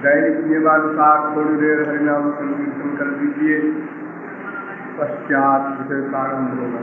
दैनिक नियमानुसार थोड़ी देर हरिनाम संकीर्तन कर दीजिए, पश्चात विषय प्रारंभ होगा।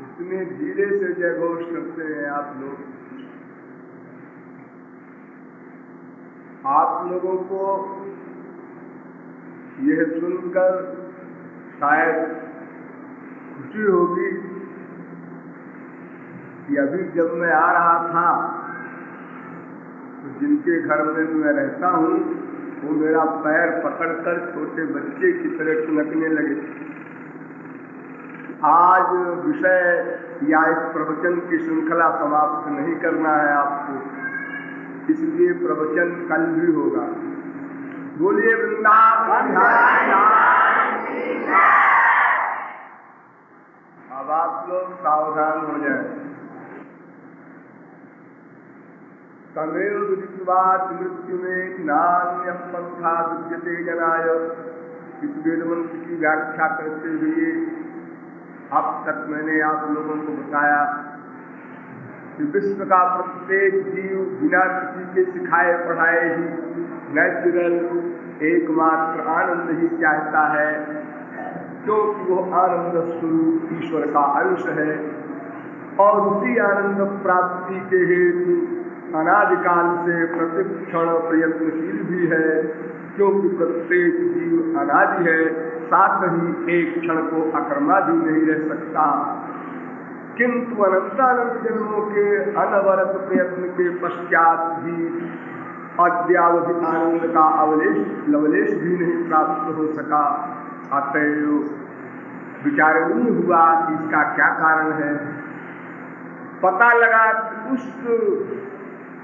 इतने धीरे से जय घोष करते हैं आप लोग। आप लोगों को यह सुनकर शायद खुशी होगी कि अभी जब मैं आ रहा था तो जिनके घर में मैं रहता हूँ वो मेरा पैर पकड़कर छोटे बच्चे की तरह ठुनकने लगे। आज विषय या इस प्रवचन की श्रृंखला समाप्त नहीं करना है आपको, इसलिए प्रवचन कल भी होगा। बोलिए वृंदावन। अब आप लोग सावधान हो जाए। तमेव विदित्वात् मृत्यु में नान्य पंथा विद्यते जनाय। इस वेद मंत्र की व्याख्या करते हुए अब तक मैंने आप लोगों को बताया कि विश्व का प्रत्येक जीव बिना किसी के सिखाए पढ़ाए ही नेचुरल एकमात्र आनंद ही चाहता है, क्योंकि वो आनंद स्वरूप ईश्वर का अंश है और उसी आनंद प्राप्ति के हेतु अनादिकाल से प्रतिक्षण प्रयत्नशील भी है, क्योंकि प्रत्येक जीव अनादि है, साथ ही एक क्षण को अकर्मा भी नहीं रह सकता। किंतु अनंतानंत जन्मों के अनवरत प्रयत्न के पश्चात भी अद्यावधि आनंद का लवलेश भी नहीं प्राप्त हो सका। अतएव विचारणीय हुआ कि इसका क्या कारण है। पता लगा कि उस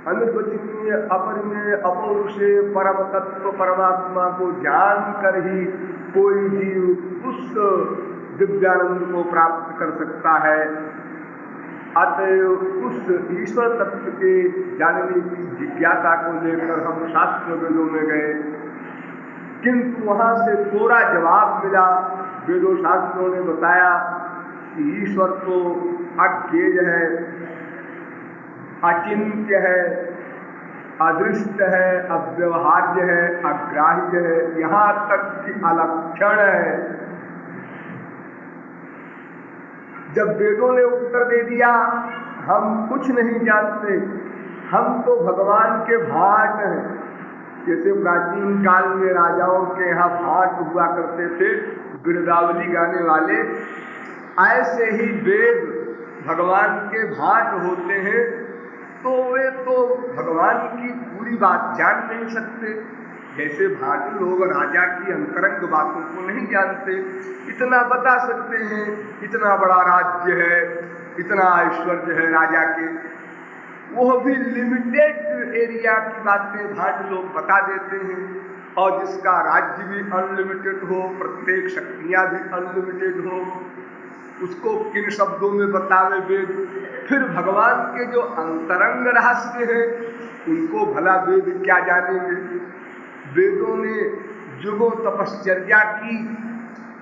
अनिर्वचनीय अपरिमेय अपौरुषेय परम तत्व परमात्मा को जानकर ही कोई जीव उस दिव्यानंद को प्राप्त कर सकता है। अतएव उस ईश्वर तत्व के जानने की जिज्ञासा को लेकर हम शास्त्र वेदों में गए, किंतु वहां से पूरा जवाब मिला। वेदों शास्त्रों ने बताया कि ईश्वर तो अज्ञेय है, अचिंत्य है, अदृष्ट है, अव्यवहार्य है, अग्राह्य है, यहाँ तक कि अलक्षण है। जब वेदों ने उत्तर दे दिया हम कुछ नहीं जानते, हम तो भगवान के भाट हैं, जैसे प्राचीन काल में राजाओं के यहाँ भाट हुआ करते थे गिरदावली गाने वाले, ऐसे ही वेद भगवान के भाट होते हैं। तो वे तो भगवान की पूरी बात जान नहीं सकते, जैसे भाटी लोग राजा की अंतरंग बातों को नहीं जानते। इतना बता सकते हैं, इतना बड़ा राज्य है, इतना ऐश्वर्य है राजा के, वो भी लिमिटेड एरिया की बातें भाटी लोग बता देते हैं। और जिसका राज्य भी अनलिमिटेड हो, प्रत्येक शक्तियाँ भी अनलिमिटेड हो, उसको किन शब्दों में बतावे वेद। फिर भगवान के जो अंतरंग रहस्य हैं उनको भला वेद क्या जानेंगे। वेदों ने युगों तपश्चर्या की,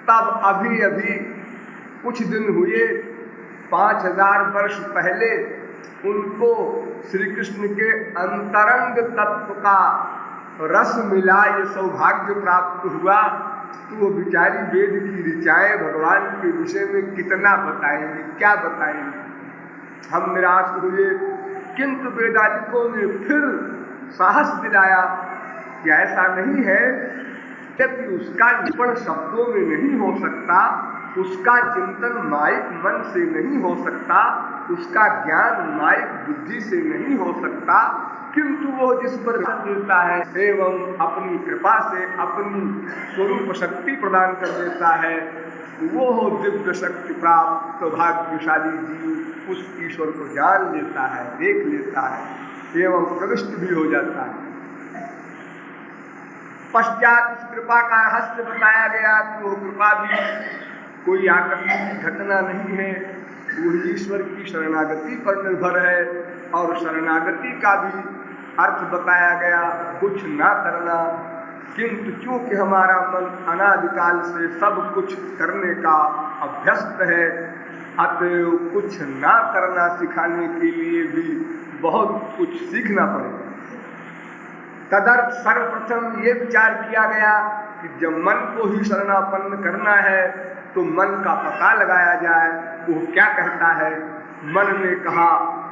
तब अभी अभी कुछ दिन हुए, 5000 वर्ष पहले उनको श्री कृष्ण के अंतरंग तत्व का रस मिला, ये सौभाग्य प्राप्त हुआ। तो वो बिचारी वेद की ऋचाएं भगवान के विषय में कितना बताएंगे, क्या बताएंगे। हम निराश हुए, किंतु वेदांतिकों ने फिर साहस दिलाया कि ऐसा नहीं है, जबकि उसका निरूपण शब्दों में नहीं हो सकता, उसका चिंतन माइक मन से नहीं हो सकता, उसका ज्ञान माइक बुद्धि से नहीं हो सकता, किंतु वो जिस पर मिलता है एवं अपनी कृपा से अपनी स्वरूप शक्ति प्रदान कर देता है, वो दिव्य शक्ति प्राप्त भाग्यशाली जीव उस ईश्वर को जान लेता है, देख लेता है एवं प्रविष्ट भी हो जाता है। पश्चात उस कृपा का रहस्य बताया गया कि वो कृपा भी कोई आकस्मिक घटना नहीं है, वो ईश्वर की शरणागति पर निर्भर है। और शरणागति का भी अर्थ बताया गया, कुछ ना करना, किंतु क्योंकि हमारा मन अनादिकाल से सब कुछ करने का अभ्यस्त है, अतएव कुछ ना करना सिखाने के लिए भी बहुत कुछ सीखना पड़ेगा। तदर्थ सर्वप्रथम ये विचार किया गया कि जब मन को ही शरणापन्न करना है तो मन का पता लगाया जाए, वो क्या कहता है। मन ने कहा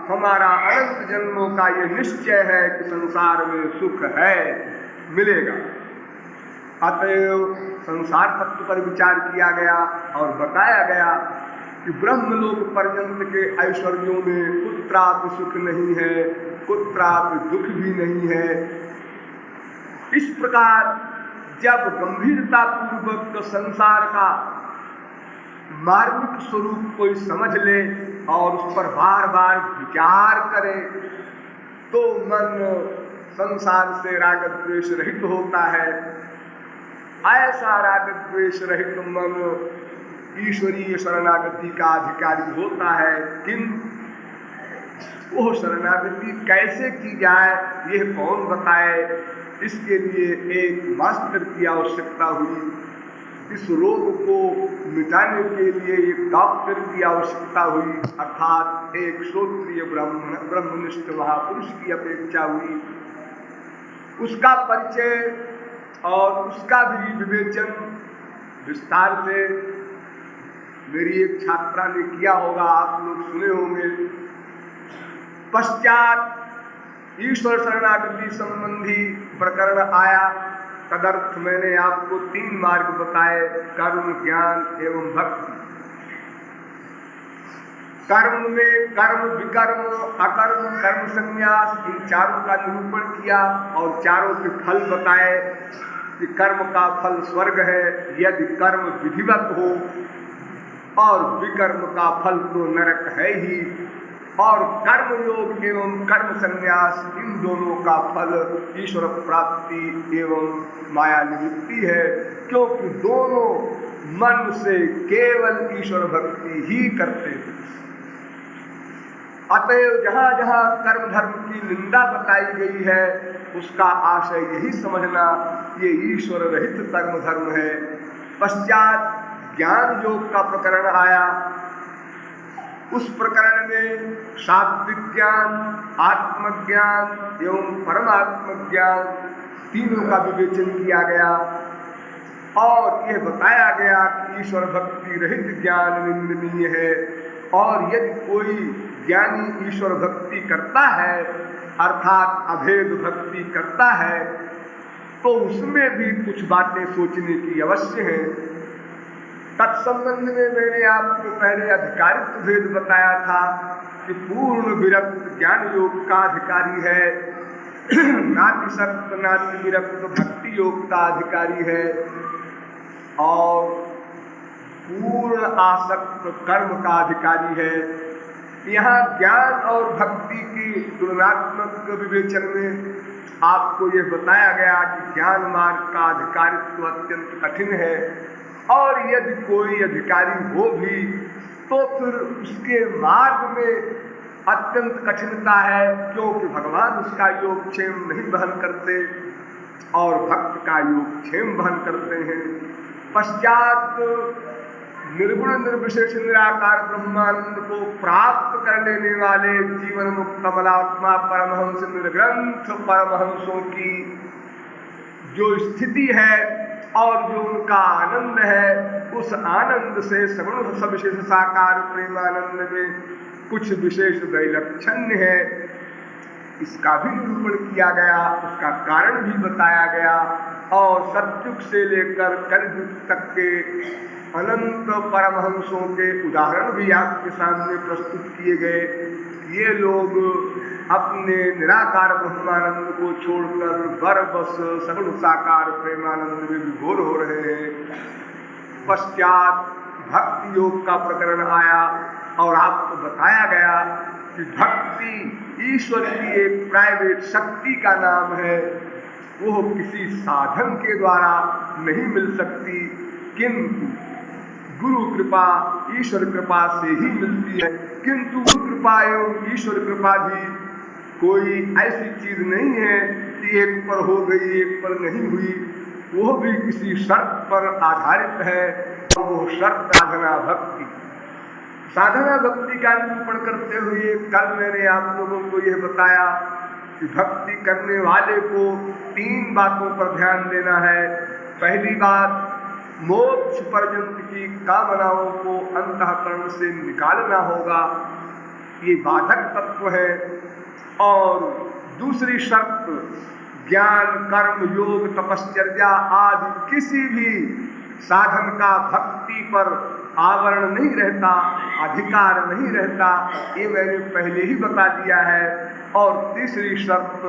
हमारा अनंत जन्मों का ये निश्चय है कि संसार में सुख है, मिलेगा। अतएव संसार तत्व पर विचार किया गया और बताया गया कि ब्रह्मलोक पर्यंत के ऐश्वर्यों में कुत्रापि सुख नहीं है, कुत्रापि दुख भी नहीं है। इस प्रकार जब गंभीरता पूर्वक संसार का मार्मिक स्वरूप कोई समझ ले और उस पर बार बार विचार करे तो मन संसार से राग द्वेष रहित होता है। ऐसा राग द्वेष रहित मन ईश्वरीय शरणागति का अधिकारी होता है। किंतु वो शरणागति कैसे की जाए ये कौन बताए। इसके लिए एक मास्टर की आवश्यकता हुई। इस रोग को मिटाने के लिए एक डॉक्टर की आवश्यकता हुई, अर्थात एक श्रोत्रिय ब्रह्मनिष्ठ महापुरुष की अपेक्षा हुई। उसका परिचय और उसका भी विवेचन विस्तार से मेरी एक छात्रा ने किया होगा, आप लोग सुने होंगे। पश्चात ईश्वर शरणागति संबंधी प्रकरण आया। तदर्थ मैंने आपको 3 मार्ग बताए, कर्म, ज्ञान एवं भक्ति। कर्म में कर्म, विकर्म, अकर्म, कर्म संन्यास, इन चारों का निरूपण किया और चारों के फल बताए कि कर्म का फल स्वर्ग है यदि कर्म विधिवत हो, और विकर्म का फल तो नरक है ही, और कर्म योग एवं कर्म संन्यास इन दोनों का फल ईश्वर प्राप्ति एवं माया निवृत्ति है, क्योंकि दोनों मन से केवल ईश्वर भक्ति ही करते हैं। अतएव जहां जहां कर्म धर्म की निंदा बताई गई है उसका आशय यही समझना ये ईश्वर रहित कर्म धर्म है। पश्चात ज्ञान योग का प्रकरण आया। उस प्रकरण में सात्विक ज्ञान, आत्मज्ञान एवं परमात्म ज्ञान तीनों का विवेचन किया गया और यह बताया गया कि ईश्वर भक्ति रहित ज्ञान निंदनीय है, और यदि कोई ज्ञानी ईश्वर भक्ति करता है अर्थात अभेद भक्ति करता है तो उसमें भी कुछ बातें सोचने की अवश्य है। तत्संबंध में मैंने आपको पहले अधिकारित्व भेद बताया था कि पूर्ण विरक्त ज्ञान योग का अधिकारी है, नातिशक्त नाति विरक्त भक्ति योग का अधिकारी है, और पूर्ण आसक्त कर्म का अधिकारी है। यहाँ ज्ञान और भक्ति की तुलनात्मक विवेचन में आपको यह बताया गया कि ज्ञान मार्ग का अधिकारित्व अत्यंत कठिन है, और यदि कोई अधिकारी हो भी तो फिर उसके मार्ग में अत्यंत कठिनता है, क्योंकि भगवान उसका योगक्षेम नहीं वहन करते और भक्त का योगक्षेम वहन करते हैं। पश्चात निर्गुण निर्विशेष निराकार ब्रह्मानंद को प्राप्त कर लेने वाले जीवन मुक्त कमलात्मा परमहंस निर्ग्रंथ परमहंसों की जो स्थिति है और जो उनका आनंद है, उस आनंद से सगुण सविशेष साकार प्रेमानंद में कुछ विशेष वैलक्षण्य है, इसका भी निरूपण किया गया, उसका कारण भी बताया गया, और सत्युग से लेकर कलयुग तक के अनंत परमहंसों के उदाहरण भी आपके सामने प्रस्तुत किए गए। ये लोग अपने निराकार ब्रह्मानंद को छोड़कर बरबस सगुण साकार प्रेमानंद में विभोर हो रहे हैं। पश्चात भक्ति योग का प्रकरण आया और आपको बताया गया कि भक्ति ईश्वर की एक प्राइवेट शक्ति का नाम है, वो किसी साधन के द्वारा नहीं मिल सकती, किंतु गुरु कृपा ईश्वर कृपा से ही मिलती है। किंतु गुरु कृपा एवं ईश्वर कृपा भी कोई ऐसी चीज नहीं है कि एक पर हो गई एक पर नहीं हुई, वो भी किसी शर्त पर आधारित है, और वो शर्त साधना भक्ति। साधना भक्ति का निरूपण करते हुए कल मैंने आप लोगों को यह बताया कि भक्ति करने वाले को 3 बातों पर ध्यान देना है। पहली बात, मोक्ष पर्यंत की कामनाओं को अंतःकरण से निकालना होगा, ये बाधक तत्व है। और दूसरी शर्त, ज्ञान कर्म योग तपश्चर्या आदि किसी भी साधन का भक्ति पर आवरण नहीं रहता, अधिकार नहीं रहता, ये मैंने पहले ही बता दिया है। और तीसरी शर्त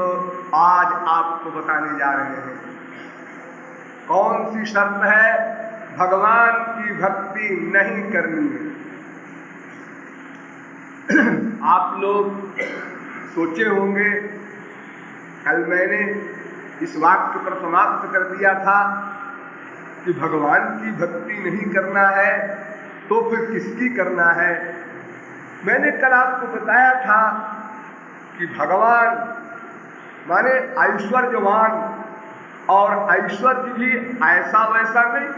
आज आपको बताने जा रहे हैं। कौन सी शर्त है? भगवान की भक्ति नहीं करनी है। आप लोग सोचे होंगे कल मैंने इस वाक्य पर समाप्त कर दिया था कि भगवान की भक्ति नहीं करना है तो फिर किसकी करना है। मैंने कल आपको बताया था कि भगवान माने ऐश्वर्यवान, और ऐश्वर्य भी ऐसा वैसा नहीं,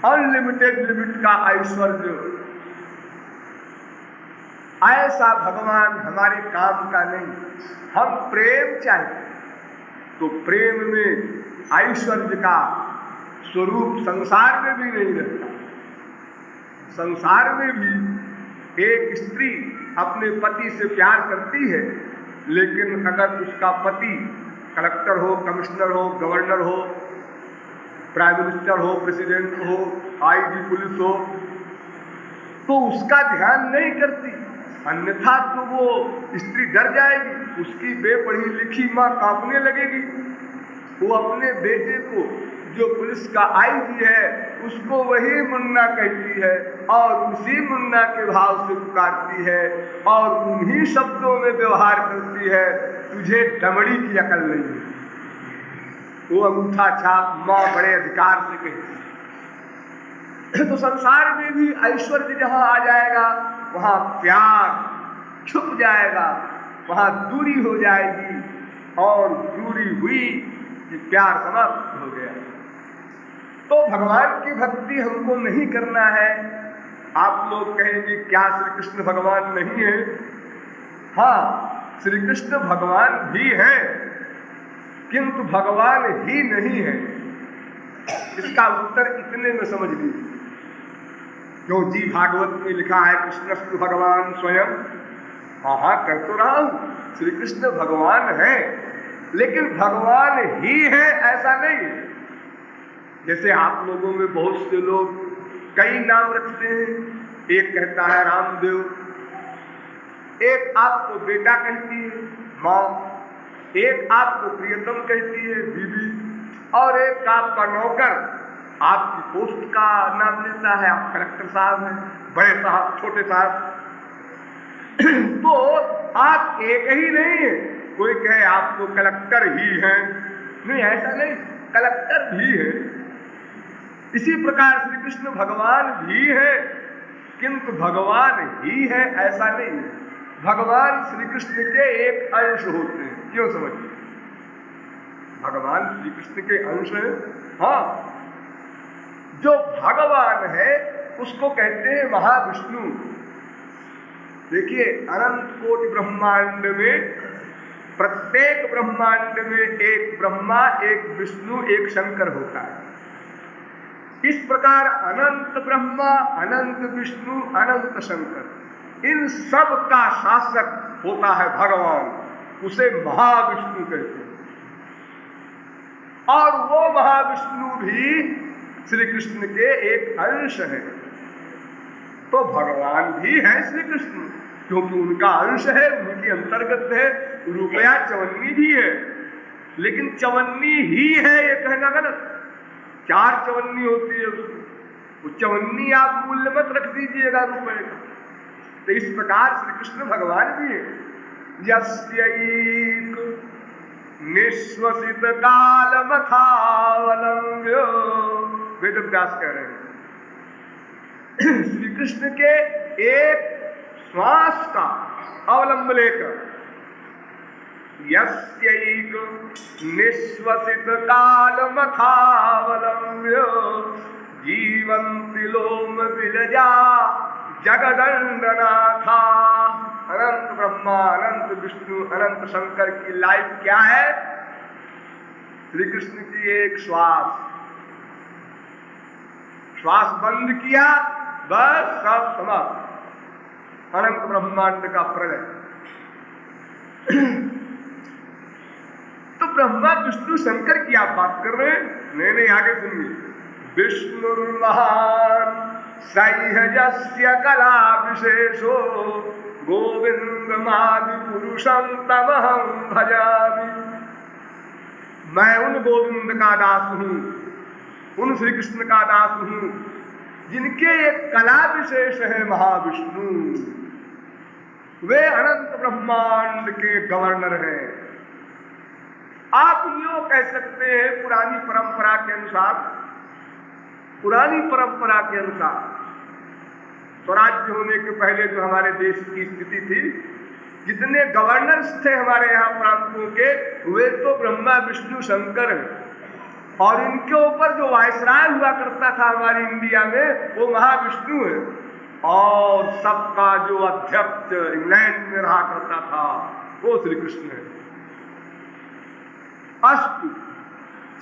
अनलिमिटेड लिमिट का ऐश्वर्य, ऐसा भगवान हमारे काम का नहीं। हम प्रेम चाहते तो प्रेम में ऐश्वर्य का स्वरूप संसार में भी नहीं रहता। संसार में भी एक स्त्री अपने पति से प्यार करती है, लेकिन अगर उसका पति कलेक्टर हो, कमिश्नर हो, गवर्नर हो, प्राइम मिनिस्टर हो, प्रेसिडेंट हो, आईजी पुलिस हो, तो उसका ध्यान नहीं करती, अन्यथा तो वो स्त्री डर जाएगी, उसकी बेपढ़ी लिखी माँ कांपने लगेगी। वो अपने बेटे को, जो पुलिस का आईजी है, उसको वही मुन्ना कहती है और उसी मुन्ना के भाव से पुकारती है और उन्हीं शब्दों में व्यवहार करती है। तुझे दमड़ी की अकल नहीं है। वो अंगूठा छाप माँ बड़े अधिकार से कहती है। तो संसार में भी ऐश्वर्य जहां आ जाएगा, वहां प्यार छुप जाएगा, वहां दूरी हो जाएगी और दूरी हुई कि प्यार समाप्त हो गया। तो भगवान की भक्ति हमको नहीं करना है। आप लोग कहेंगे क्या श्री कृष्ण भगवान नहीं है? हाँ, श्री कृष्ण भगवान भी है, किंतु भगवान ही नहीं है। इसका उत्तर इतने में समझ लीजिए। क्यों जी, भागवत में लिखा है कृष्णस्तु भगवान स्वयं। हाँ, कर तो रहा हूं, श्री कृष्ण भगवान है, लेकिन भगवान ही है ऐसा नहीं है। जैसे आप लोगों में बहुत से लोग कई नाम रखते हैं। एक कहता है रामदेव, एक आपको बेटा कहती है माँ, एक आपको प्रियतम कहती है बीबी, और एक आपका नौकर आपकी पोस्ट का नाम लेता है, आप कलेक्टर साहब हैं, बड़े साहब, छोटे साहब। तो आप एक ही नहीं है। कोई कहे आप तो कलेक्टर ही हैं, नहीं, ऐसा नहीं, कलेक्टर भी है। इसी प्रकार श्री कृष्ण भगवान भी है, किंतु भगवान ही है ऐसा नहीं है। भगवान श्री कृष्ण के एक अंश होते हैं। क्यों समझिए, भगवान श्री कृष्ण के अंश है। हाँ, जो भगवान है उसको कहते हैं महाविष्णु। देखिए, अनंत कोटि ब्रह्मांड में प्रत्येक ब्रह्मांड में एक ब्रह्मा, एक विष्णु, एक शंकर होता है। इस प्रकार अनंत ब्रह्मा, अनंत विष्णु, अनंत शंकर, इन सब का शासक होता है भगवान, उसे महाविष्णु कहते हैं। और वो महाविष्णु भी श्री कृष्ण के एक अंश है। तो भगवान भी है श्री कृष्ण, क्योंकि उनका अंश है, उनके अंतर्गत है। रुपया चवन्नी भी है, लेकिन चवन्नी ही है ये कहना गलत। 4 चवन्नी होती है उसमें, वो चवन्नी आप मूल्य मत रख दीजिएगा रुपए का। तो इस प्रकार श्री कृष्ण भगवान भी है। यस्यैक निश्वसित काल मथावलंब्य, वेद व्यास कह रहे हैं, श्री कृष्ण के एक श्वास का अवलंब लेकर, यस्यैक निश्वसित काल मथावलंब्य जीवन्ति लोम विलजा जगदंडनाथा। अनंत ब्रह्मा, अनंत विष्णु, अनंत शंकर की लाइफ क्या है? श्री कृष्ण की एक श्वास। श्वास बंद किया, बस सब समाप्त। अनंत ब्रह्मांड का प्रलय। तो ब्रह्मा विष्णु शंकर की आप बात कर रहे हैं? नहीं, आगे सुनिए। विष्णुर्महान सह्यजस्य कला विशेषो गोविंदमादि पुरुषं तमहं भजामि। मैं उन गोविंद का दास हूं, उन श्री कृष्ण का दास हूं जिनके एक कला विशेष है महाविष्णु। वे अनंत ब्रह्मांड के गवर्नर हैं। आप यूं कह सकते हैं, पुरानी परंपरा के अनुसार स्वराज्य होने के पहले जो हमारे देश की स्थिति थी, जितने गवर्नर्स थे हमारे यहाँ प्रांतों के, वे तो ब्रह्मा विष्णु शंकर हैं। और इनके ऊपर जो वायसराय हुआ करता था हमारी इंडिया में, वो महाविष्णु है। और सबका जो अध्यक्ष इंग्लैंड में रहा करता था, वो श्री कृष्ण है। अस्तु,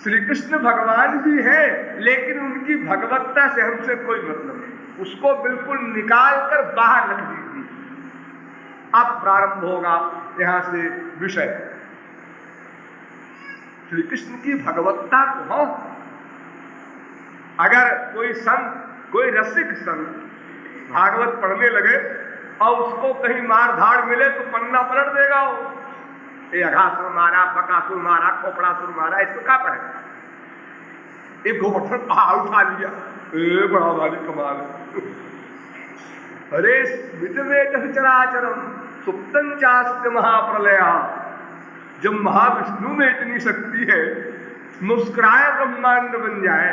श्री कृष्ण भगवान भी है, लेकिन उनकी भगवत्ता से हमसे कोई मतलब नहीं। उसको बिल्कुल निकाल कर बाहर रख दीजिए। अब प्रारंभ होगा यहां से विषय। श्री कृष्ण की भगवत्ता को, अगर कोई संत, कोई रसिक संत भागवत पढ़ने लगे और उसको कहीं मार धाड़ मिले तो पन्ना पलट देगा वो। ये अघासुर मारा, बकासुर मारा, खोपड़ासुर मारा, इसको क्या पढ़ेगा? एक गोवर्धन पहाड़ उठा लिया, बड़ा भारी कमाल है। अरे स्मितवेद चराचरम सुप्तं चास्य महाप्रलया। जब महाविष्णु में इतनी शक्ति है, मुस्कुराए ब्रह्मांड बन जाए,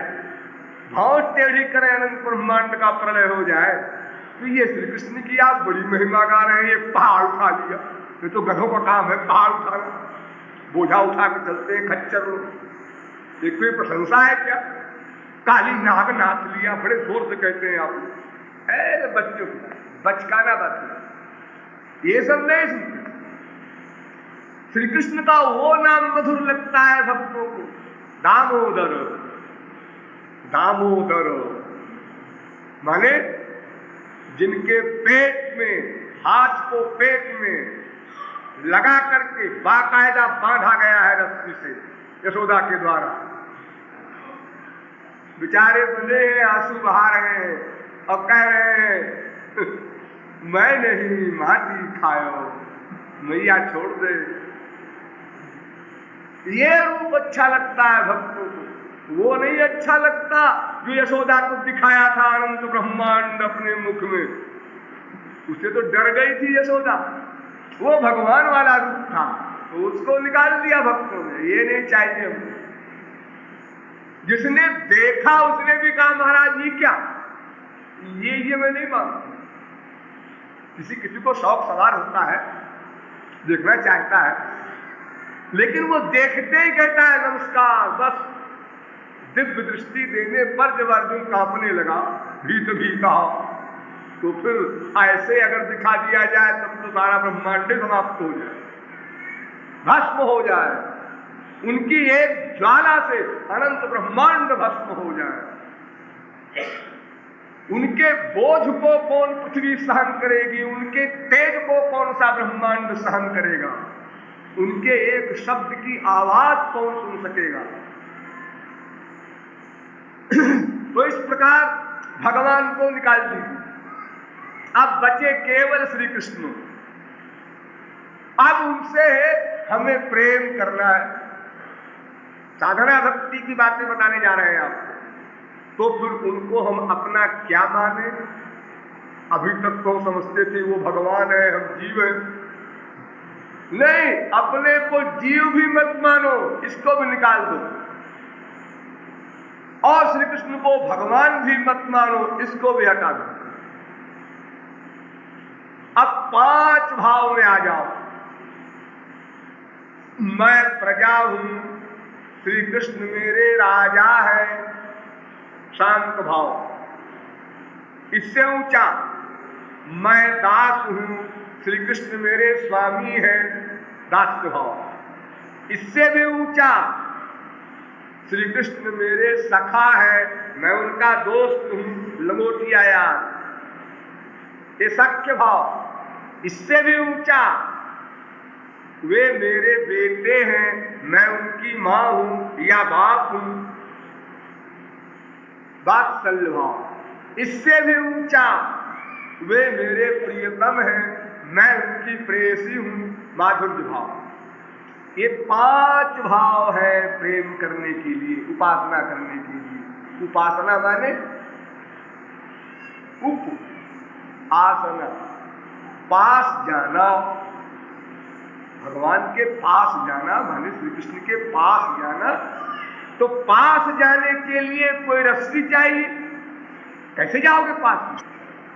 भाव टेढ़ी करे अनंत ब्रह्मांड का प्रलय हो जाए, तो ये श्री कृष्ण की आप बड़ी महिमा गा रहे हैं। एक पहाड़ उठा लिया, ये तो गधों का काम है पहाड़ उठाना, बोझा उठा के चलते हैं खच्चर लोग। एक कोई प्रशंसा है क्या? काली नाग नाच लिया, बड़े जोर से कहते हैं आप। बच्चों बचकाना बात है, ये सब नहीं सुनते। श्री कृष्ण का वो नाम मधुर लगता है भक्तों को, दामोदर। दामोदर माने जिनके पेट में, हाथ को पेट में लगा करके बाकायदा बांधा गया है रस्सी से यशोदा के द्वारा। बेचारे बंधे हैं, आंसू बहा रहे हैं और कह रहे हैं मैं नहीं माटी खायो, मैया छोड़ दे। ये रूप अच्छा लगता है भक्तों को, वो नहीं अच्छा लगता जो यशोदा को दिखाया था अनंत ब्रह्मांड अपने मुख में। उसे तो डर गई थी यशोदा, वो भगवान वाला रूप था, तो उसको निकाल दिया भक्तों ने। ये नहीं चाहिए हमको। जिसने देखा उसने भी कहा महाराज ये क्या, ये मैं नहीं मानता। किसी को शौक सवार होता है, देखना चाहता है, लेकिन वो देखते ही कहता है नमस्कार। बस दिव्य दृष्टि देने पर जब अर्जुन कांपने लगा, भीत भी कहा, तो फिर ऐसे अगर दिखा दिया जाए तब तो सारा ब्रह्मांड समाप्त हो जाए, भस्म हो जाए। उनकी एक ज्वाला से अनंत ब्रह्मांड भस्म हो जाए। उनके बोझ को कौन पृथ्वी सहन करेगी, उनके तेज को कौन सा ब्रह्मांड सहन करेगा, उनके एक शब्द की आवाज कौन सुन सकेगा। तो इस प्रकार भगवान को निकाल दीजिए। अब बचे केवल श्री कृष्ण। अब उनसे हमें प्रेम करना है। साधना भक्ति की बातें बताने जा रहे हैं आपको। तो फिर उनको हम अपना क्या माने? अभी तक तो समझते थे वो भगवान है, हम जीव हैं। नहीं, अपने को जीव भी मत मानो, इसको भी निकाल दो। और श्री कृष्ण को भगवान भी मत मानो, इसको भी हटा दो। अब 5 भाव में आ जाओ। मैं प्रजा हूं, श्री कृष्ण मेरे राजा है, शांत भाव। इससे ऊंचा मैं दास हूं, श्री कृष्ण मेरे स्वामी है, दास्य भाव। इससे भी ऊंचा श्री कृष्ण मेरे सखा है, मैं उनका दोस्त हूं, लंगोटिया यार, ये सख्य भाव। इससे भी ऊंचा वे मेरे बेटे हैं, मैं उनकी मां हूं या बाप हूं, वात्सल्य भाव। इससे भी ऊंचा वे मेरे प्रियतम हैं, मैं उनकी प्रेयसी हूं, माधुर्य भाव। ये 5 भाव है प्रेम करने के लिए, उपासना करने के लिए। उपासना माने आसना, पास जाना, भगवान के पास जाना माने श्री कृष्ण के पास जाना। तो पास जाने के लिए कोई रस्सी चाहिए, कैसे जाओगे पास?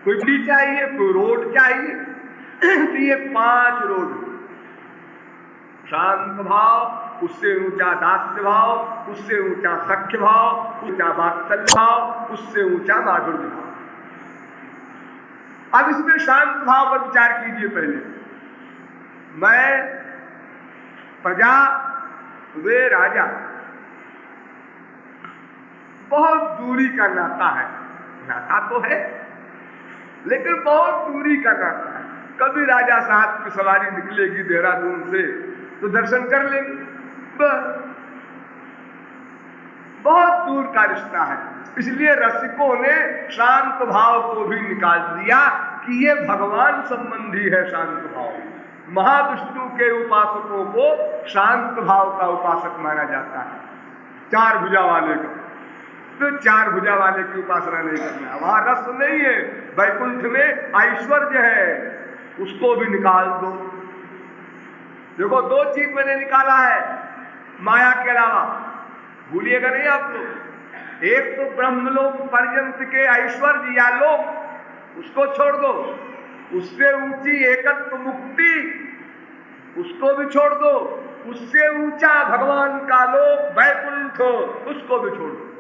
कोई भी चाहिए, कोई रोड चाहिए। तो ये 5 रोड, शांत भाव, उससे ऊंचा दास्य भाव, उससे ऊंचा सख्य भाव, ऊंचा वात्सल्य भाव, उससे ऊंचा माधुर्य भाव। अब इसमें शांत भाव पर विचार कीजिए। पहले मैं प्रजा, वे राजा, बहुत दूरी का नाता है। नाता तो है लेकिन बहुत दूरी का नाता है। कभी राजा साहब की सवारी निकलेगी देहरादून से तो दर्शन कर लेंगे, बहुत दूर का रिश्ता है। इसलिए रसिकों ने शांत भाव को भी निकाल दिया कि ये भगवान संबंधी है शांत भाव। महाविष्णु के उपासकों को शांत भाव का उपासक माना जाता है, चार भुजा वाले का। तो चार भुजा वाले की उपासना नहीं करना, वहां रस नहीं है। वैकुंठ में ऐश्वर्य है, उसको भी निकाल दो। देखो, दो चीज मैंने निकाला है माया के अलावा, भूलिएगा नहीं आप लोग। एक तो ब्रह्मलोक पर्यंत के ऐश्वर्य या लोक, उसको छोड़ दो। उससे ऊंची एकत्व मुक्ति, उसको भी छोड़ दो। उससे ऊंचा भगवान का लोक वैकुंठ, उसको भी छोड़ दो।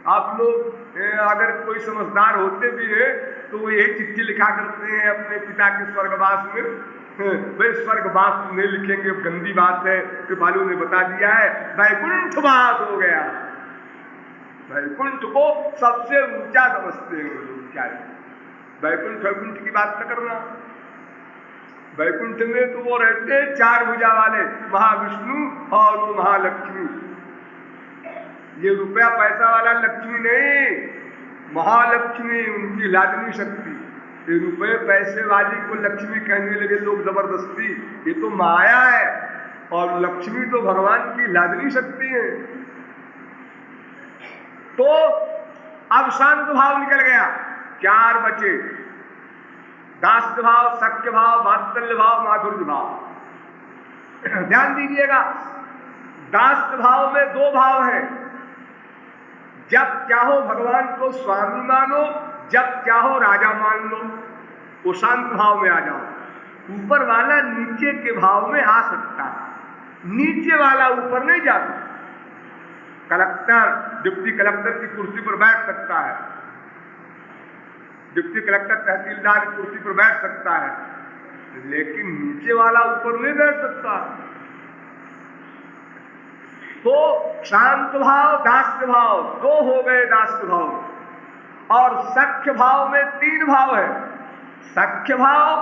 आप लोग अगर कोई समझदार होते भी है तो वो यही चिट्ठी लिखा करते हैं अपने पिता के स्वर्गवास में। वे स्वर्गवास नहीं लिखेंगे, गंदी बात है, कृपालु ने बता दिया है, वैकुंठ वास हो गया। वैकुंठ को सबसे ऊंचा समझते हैं लोग। क्या है वैकुंठ? वैकुंठ की बात न करना। वैकुंठ में तो वो रहते हैं चार भुजा वाले, महाविष्णु और वो महालक्ष्मी। ये रुपया पैसा वाला लक्ष्मी नहीं, महालक्ष्मी, उनकी लादनी शक्ति। ये रुपये पैसे वाली को लक्ष्मी कहने लगे लोग जबरदस्ती, ये तो माया है। और लक्ष्मी तो भगवान की लादनी शक्ति है। तो अब शांत भाव निकल गया, चार बचे, दास्य भाव, सख्य भाव, वात्सल्य भाव, माधुर्य भाव। ध्यान दीजिएगा, दास्य भाव में दो भाव हैं। जब चाहो भगवान को स्वामी मानो, जब चाहो राजा मान लो। वो शांत भाव में आ जाओ। ऊपर वाला नीचे के भाव में आ सकता है, नीचे वाला ऊपर नहीं जा सकता। कलेक्टर, डिप्टी कलेक्टर की कुर्सी पर बैठ सकता है, डिप्टी कलेक्टर तहसीलदार की कुर्सी पर बैठ सकता है, लेकिन नीचे वाला ऊपर नहीं बैठ सकता। तो शांत भाव, दास्य भाव, दो हो गए दास्य भाव। और सख्य भाव में तीन भाव है। सख्य भाव,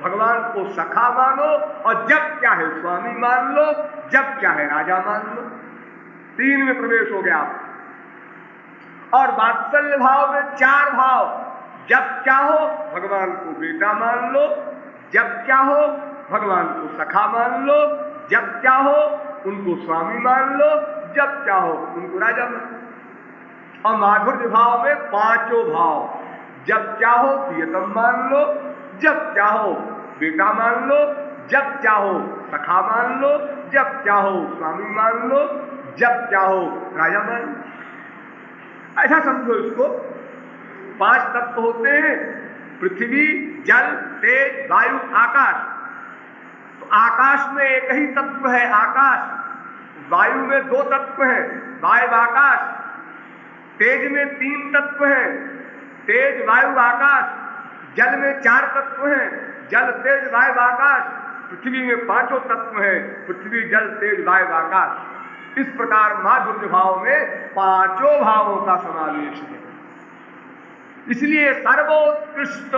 भगवान को सखा मानो और जब चाहे स्वामी मान लो, जब चाहे राजा मान लो। तीन में प्रवेश हो गया। और वात्सल्य भाव में चार भाव। जब चाहो भगवान को बेटा मान लो, जब चाहो भगवान को सखा मान लो, जब चाहो उनको स्वामी मान लो, जब चाहो उनको राजा मान लो। और माधुर्य भाव में पांचों भाव। जब चाहो प्रियतम मान लो, जब चाहो बेटा मान लो, जब चाहो सखा मान लो, जब चाहो स्वामी मान लो, जब चाहो राजा मान लो। ऐसा समझो इसको। पांच तत्व होते हैं, पृथ्वी, जल, तेज, वायु, आकाश। तो आकाश में एक ही तत्व है, आकाश। वायु में दो तत्व हैं, वायु आकाश। तेज में तीन तत्व हैं, तेज वायु आकाश। जल में चार तत्व हैं, जल तेज वायु आकाश। पृथ्वी में पांचों तत्व हैं, पृथ्वी जल तेज वायु आकाश। इस प्रकार माधुर्य भाव में पांचों भावों का समावेश है। इसलिए सर्वोत्कृष्ट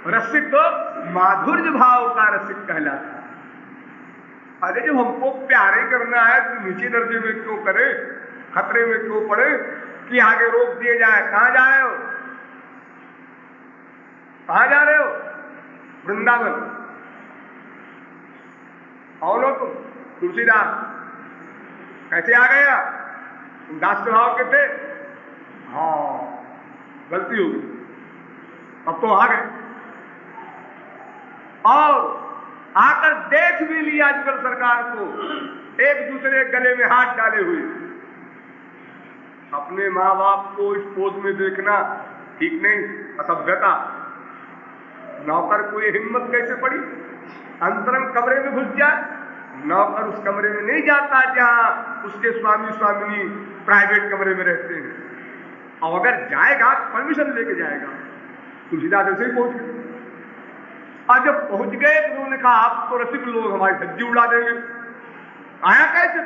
रसिक माधुर्य भाव का रसिक कहलाता है। अरे जब हमको प्यारे करना है तो नीचे दर्जे में क्यों करे, खतरे में क्यों पड़े कि आगे रोक दिए जाए। कहां जा रहे हो, कहां जा रहे हो? वृंदावन। और लो तुम तुलसीदास कैसे आ गया? तुम दास भाव के थे। हाँ, गलती होगी, अब तो आ गए। और आकर देख भी लिया आजकल सरकार को, एक दूसरे गले में हाथ डाले हुए। अपने माँ बाप को इस पोज में देखना ठीक नहीं, असभ्यता। नौकर को ये हिम्मत कैसे पड़ी अंतरंग कमरे में घुस जाए? नौकर उस कमरे में नहीं जाता जहां उसके स्वामी स्वामिनी प्राइवेट कमरे में रहते हैं। और अगर जाएगा परमिशन लेके जाएगा। तुलसीदास ऐसे ही पहुंच गए। और जब पहुंच गए तो उन्होंने कहा आप तो रसिक लोग हमारी धज्जी उड़ा देंगे। आया कैसे?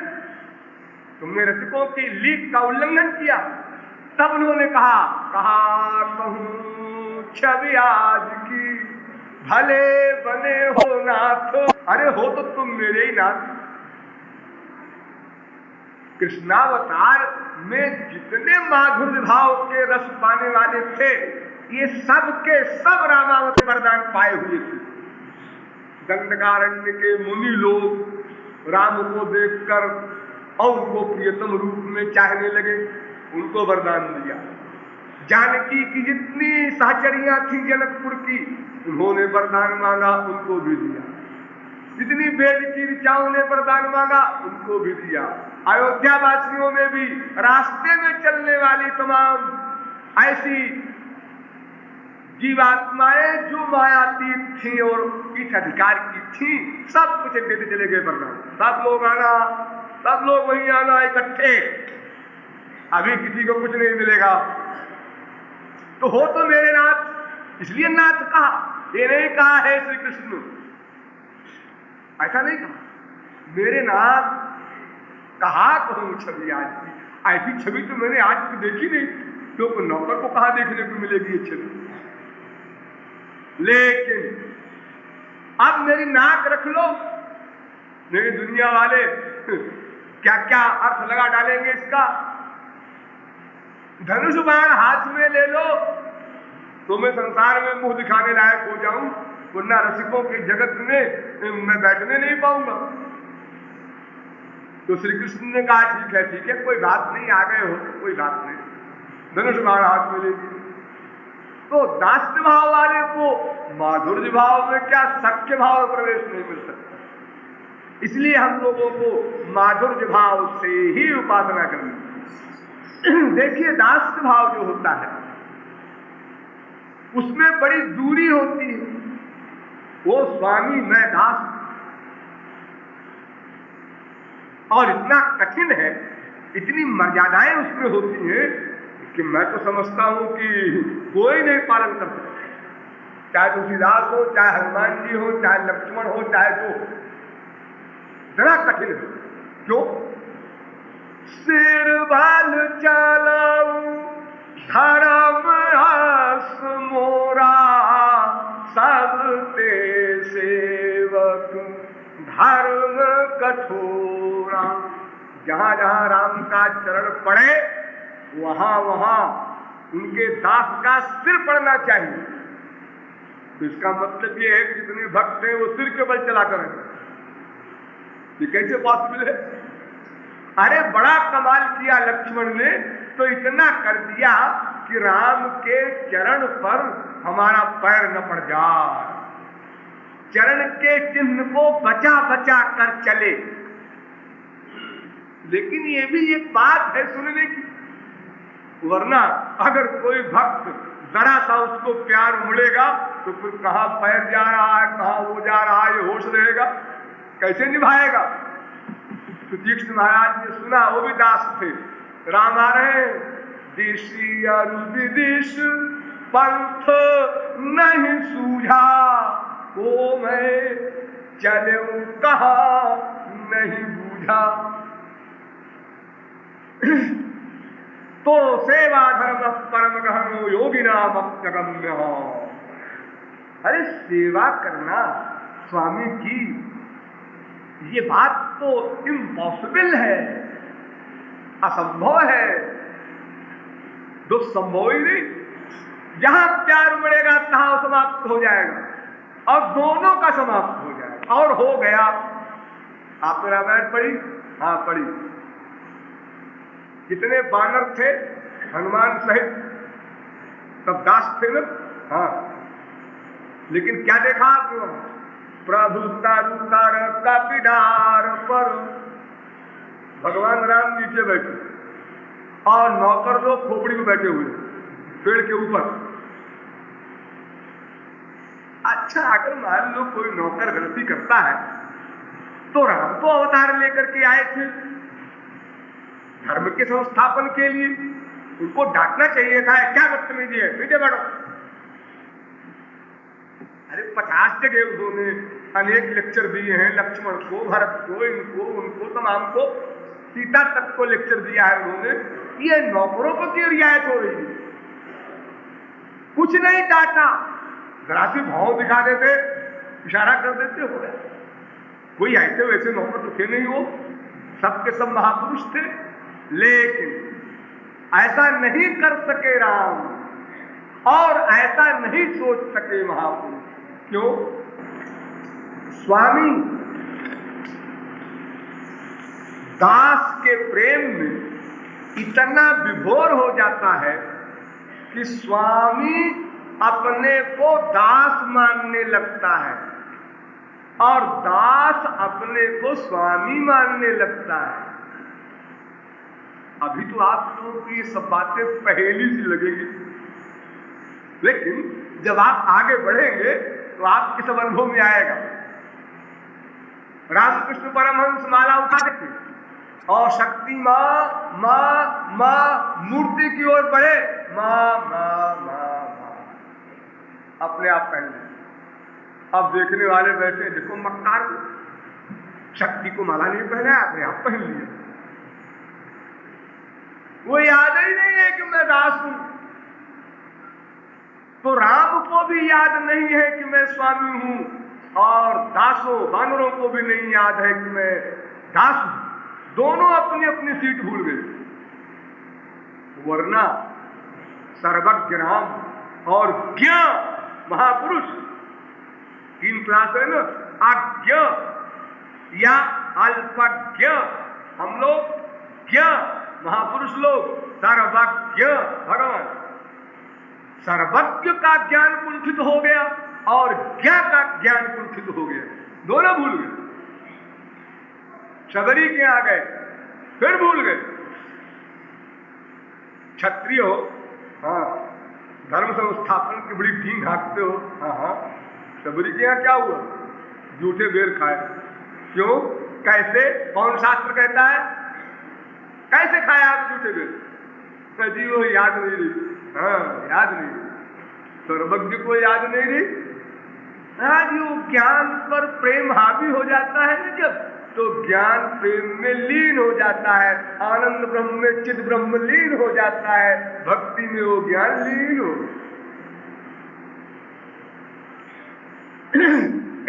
तुमने रसिकों की लीक का उल्लंघन किया। तब उन्होंने कहा कहूं छवि आज की, भले बने हो नाथ। अरे हो तो तुम मेरे ही नाथ। कृष्णावतार में जितने माधुर्य भाव के रस पाने वाले थे, ये सब के सब रामावत वरदान पाए हुए थे। दंडकारण्य के मुनि लोग राम को देखकर और उनको प्रियतम रूप में चाहने लगे, उनको वरदान दिया। जानकी की जितनी सहचरियां थी जनकपुर की, उन्होंने वरदान मांगा, उनको भी दिया। जितनी वेद की ऋचाओं ने वरदान मांगा, उनको भी दिया। अयोध्या वासियों में भी रास्ते में चलने वाली तमाम ऐसी जीवात्माएं जो मायातीत थी और इस अधिकार की थी, सब कुछ देते चले गए वरदान। सब लोग आना, सब लोग वहीं आना इकट्ठे, अभी किसी को कुछ नहीं मिलेगा। तो हो तो मेरे नाथ, इसलिए नाथ कहा, ये नहीं कहा है श्री कृष्ण, ऐसा नहीं कहा। मेरे नाथ कहा कहूं छवि आज की, ऐसी छवि तो मैंने आज की देखी नहीं, क्योंकि नौकर को कहां देखने को मिलेगी ये छवि। लेकिन अब मेरी नाक रख लो, मेरी दुनिया वाले क्या क्या अर्थ लगा डालेंगे इसका। धनुष बाण हाथ में ले लो तो मैं संसार में मुंह दिखाने लायक हो जाऊं, वरना रसिकों के जगत में मैं बैठने नहीं पाऊंगा। तो श्री कृष्ण ने कहा ठीक है, कोई बात नहीं, आ गए हो तो कोई बात नहीं, धनुष बाण हाथ में ले लिया। तो दास्य भाव वाले को माधुर्य भाव में क्या सख्य भाव में प्रवेश नहीं मिल सकता, इसलिए हम लोगों को माधुर्य भाव से ही उपासना करनी। देखिए, दास्य भाव जो होता है उसमें बड़ी दूरी होती है। वो स्वामी मैं दास, और इतना कठिन है, इतनी मर्यादाएं उसमें होती हैं कि मैं तो समझता हूं कि कोई नहीं पालन कर सकता, चाहे तुलसीदास हो, चाहे हनुमान जी हो, चाहे लक्ष्मण हो, चाहे जो, इतना कठिन है। क्यों? सिर बाल चलाऊं धर्म हस मोरा, सब ते सेवक धर्म कठोरा। जहां जहां राम का चरण पड़े, वहां वहां उनके दास का सिर पड़ना चाहिए। तो इसका मतलब ये है कि जितने भक्त हैं वो सिर के बल चला कर, ये कैसे पॉसिबल है? अरे बड़ा कमाल किया लक्ष्मण ने, तो इतना कर दिया कि राम के चरण पर हमारा पैर न पड़ जाए, चरण के चिन्ह को बचा बचा कर चले। लेकिन ये भी एक बात है सुनने की, वरना अगर कोई भक्त जरा सा उसको प्यार मुड़ेगा तो फिर कहां पैर जा रहा है, कहां वो जा रहा है, ये होश रहेगा, कैसे निभाएगा? तो तीक्ष्ण महाराज ने सुना, वो भी दास थे, राम आ रहे, देशी और विदेश पंथ नहीं सूझा, को मैं चलूं कहां नहीं बूझा। तो सेवा धर्म परम गहनो योगी नाम अगम्य। अरे सेवा करना स्वामी की, ये बात तो इम्पॉसिबल है, असंभव है, दुस्संभव ही नहीं। जहां प्यार उमड़ेगा तहां समाप्त हो जाएगा, और दोनों का समाप्त हो जाएगा, और हो गया। आपने रामायण पढ़ी? हाँ पढ़ी। कितने बानर थे हनुमान सहित, सब दास थे ना? हाँ। लेकिन क्या देखा आपने? प्रभु तारू तार का पिडार पर भगवान राम नीचे बैठे और नौकर लोग खोपड़ी में बैठे हुए पेड़ के ऊपर। अच्छा, अगर मान लो कोई नौकर गलती करता है तो राम तो अवतार लेकर के आए थे धर्म के संस्थापन के लिए, उनको डांटना चाहिए था। क्या बदतमीजी है, नीचे बैठो। अरे 50 जगह उन्होंने अनेक लेक्चर दिए हैं, लक्ष्मण को, भरत को, इनको, उनको, तमाम को, सीता तक को लेक्चर दिया है उन्होंने। ये नौकरों को क्यों रियायत हो रही है? कुछ नहीं डांटा, जरा सी भाव दिखा देते, इशारा कर देते, हो गया। कोई ऐसे वैसे नौकर तो थे नहीं, वो सबके सब महापुरुष थे। लेकिन ऐसा नहीं कर सके राम और ऐसा नहीं सोच सके महापुरुष। क्यों? स्वामी दास के प्रेम में इतना विभोर हो जाता है कि स्वामी अपने को दास मानने लगता है और दास अपने को स्वामी मानने लगता है। अभी तो आप लोगों की ये सब बातें पहेली सी लगेगी, लेकिन जब आप आगे बढ़ेंगे तो आपके सब अनुभव में आएगा। रामकृष्ण परमहंस माला उठा देते और शक्ति माँ माँ माँ मूर्ति की ओर बढ़े, माँ माँ माँ माँ अपने आप पहन ले। अब देखने वाले बैठे, देखो मक्कार शक्ति को माला नहीं पहना, अपने आप पहन लिया। वो याद ही नहीं है कि मैं दास हूं। तो राम को भी याद नहीं है कि मैं स्वामी हूं और दासों वानरों को भी नहीं याद है कि मैं दास हूं। दोनों अपनी अपनी सीट भूल गए। वरना सर्वज्ञ राम और ज्ञ महापुरुष, तीन क्लास है ना, अज्ञ या अल्पज्ञ, हम लोग ज्ञ, महापुरुष लोग सर्वज्ञ। भगवान सर्वज्ञ का ज्ञान कुंठित हो गया और ज्ञ का ज्ञान कुंठित हो गया, दोनों भूल गए। शबरी के आ गए, फिर भूल गए। क्षत्रिय हो, हाँ, धर्म संस्थापन की बड़ी ढींग हाँकते हो, हाँ हाँ। शबरी के यहाँ क्या हुआ? जूठे बेर खाए। क्यों? कैसे? कौन शास्त्र कहता है? कैसे खाया आप जूठे बेर? जी वो याद नहीं रही। हाँ, याद नहीं, सर्वज्ञ को याद नहीं रही। आज वो ज्ञान पर प्रेम हावी हो जाता है ना, जब तो ज्ञान प्रेम में लीन हो जाता है, आनंद ब्रह्म में चिद ब्रह्म लीन हो जाता है, भक्ति में वो ज्ञान लीन हो।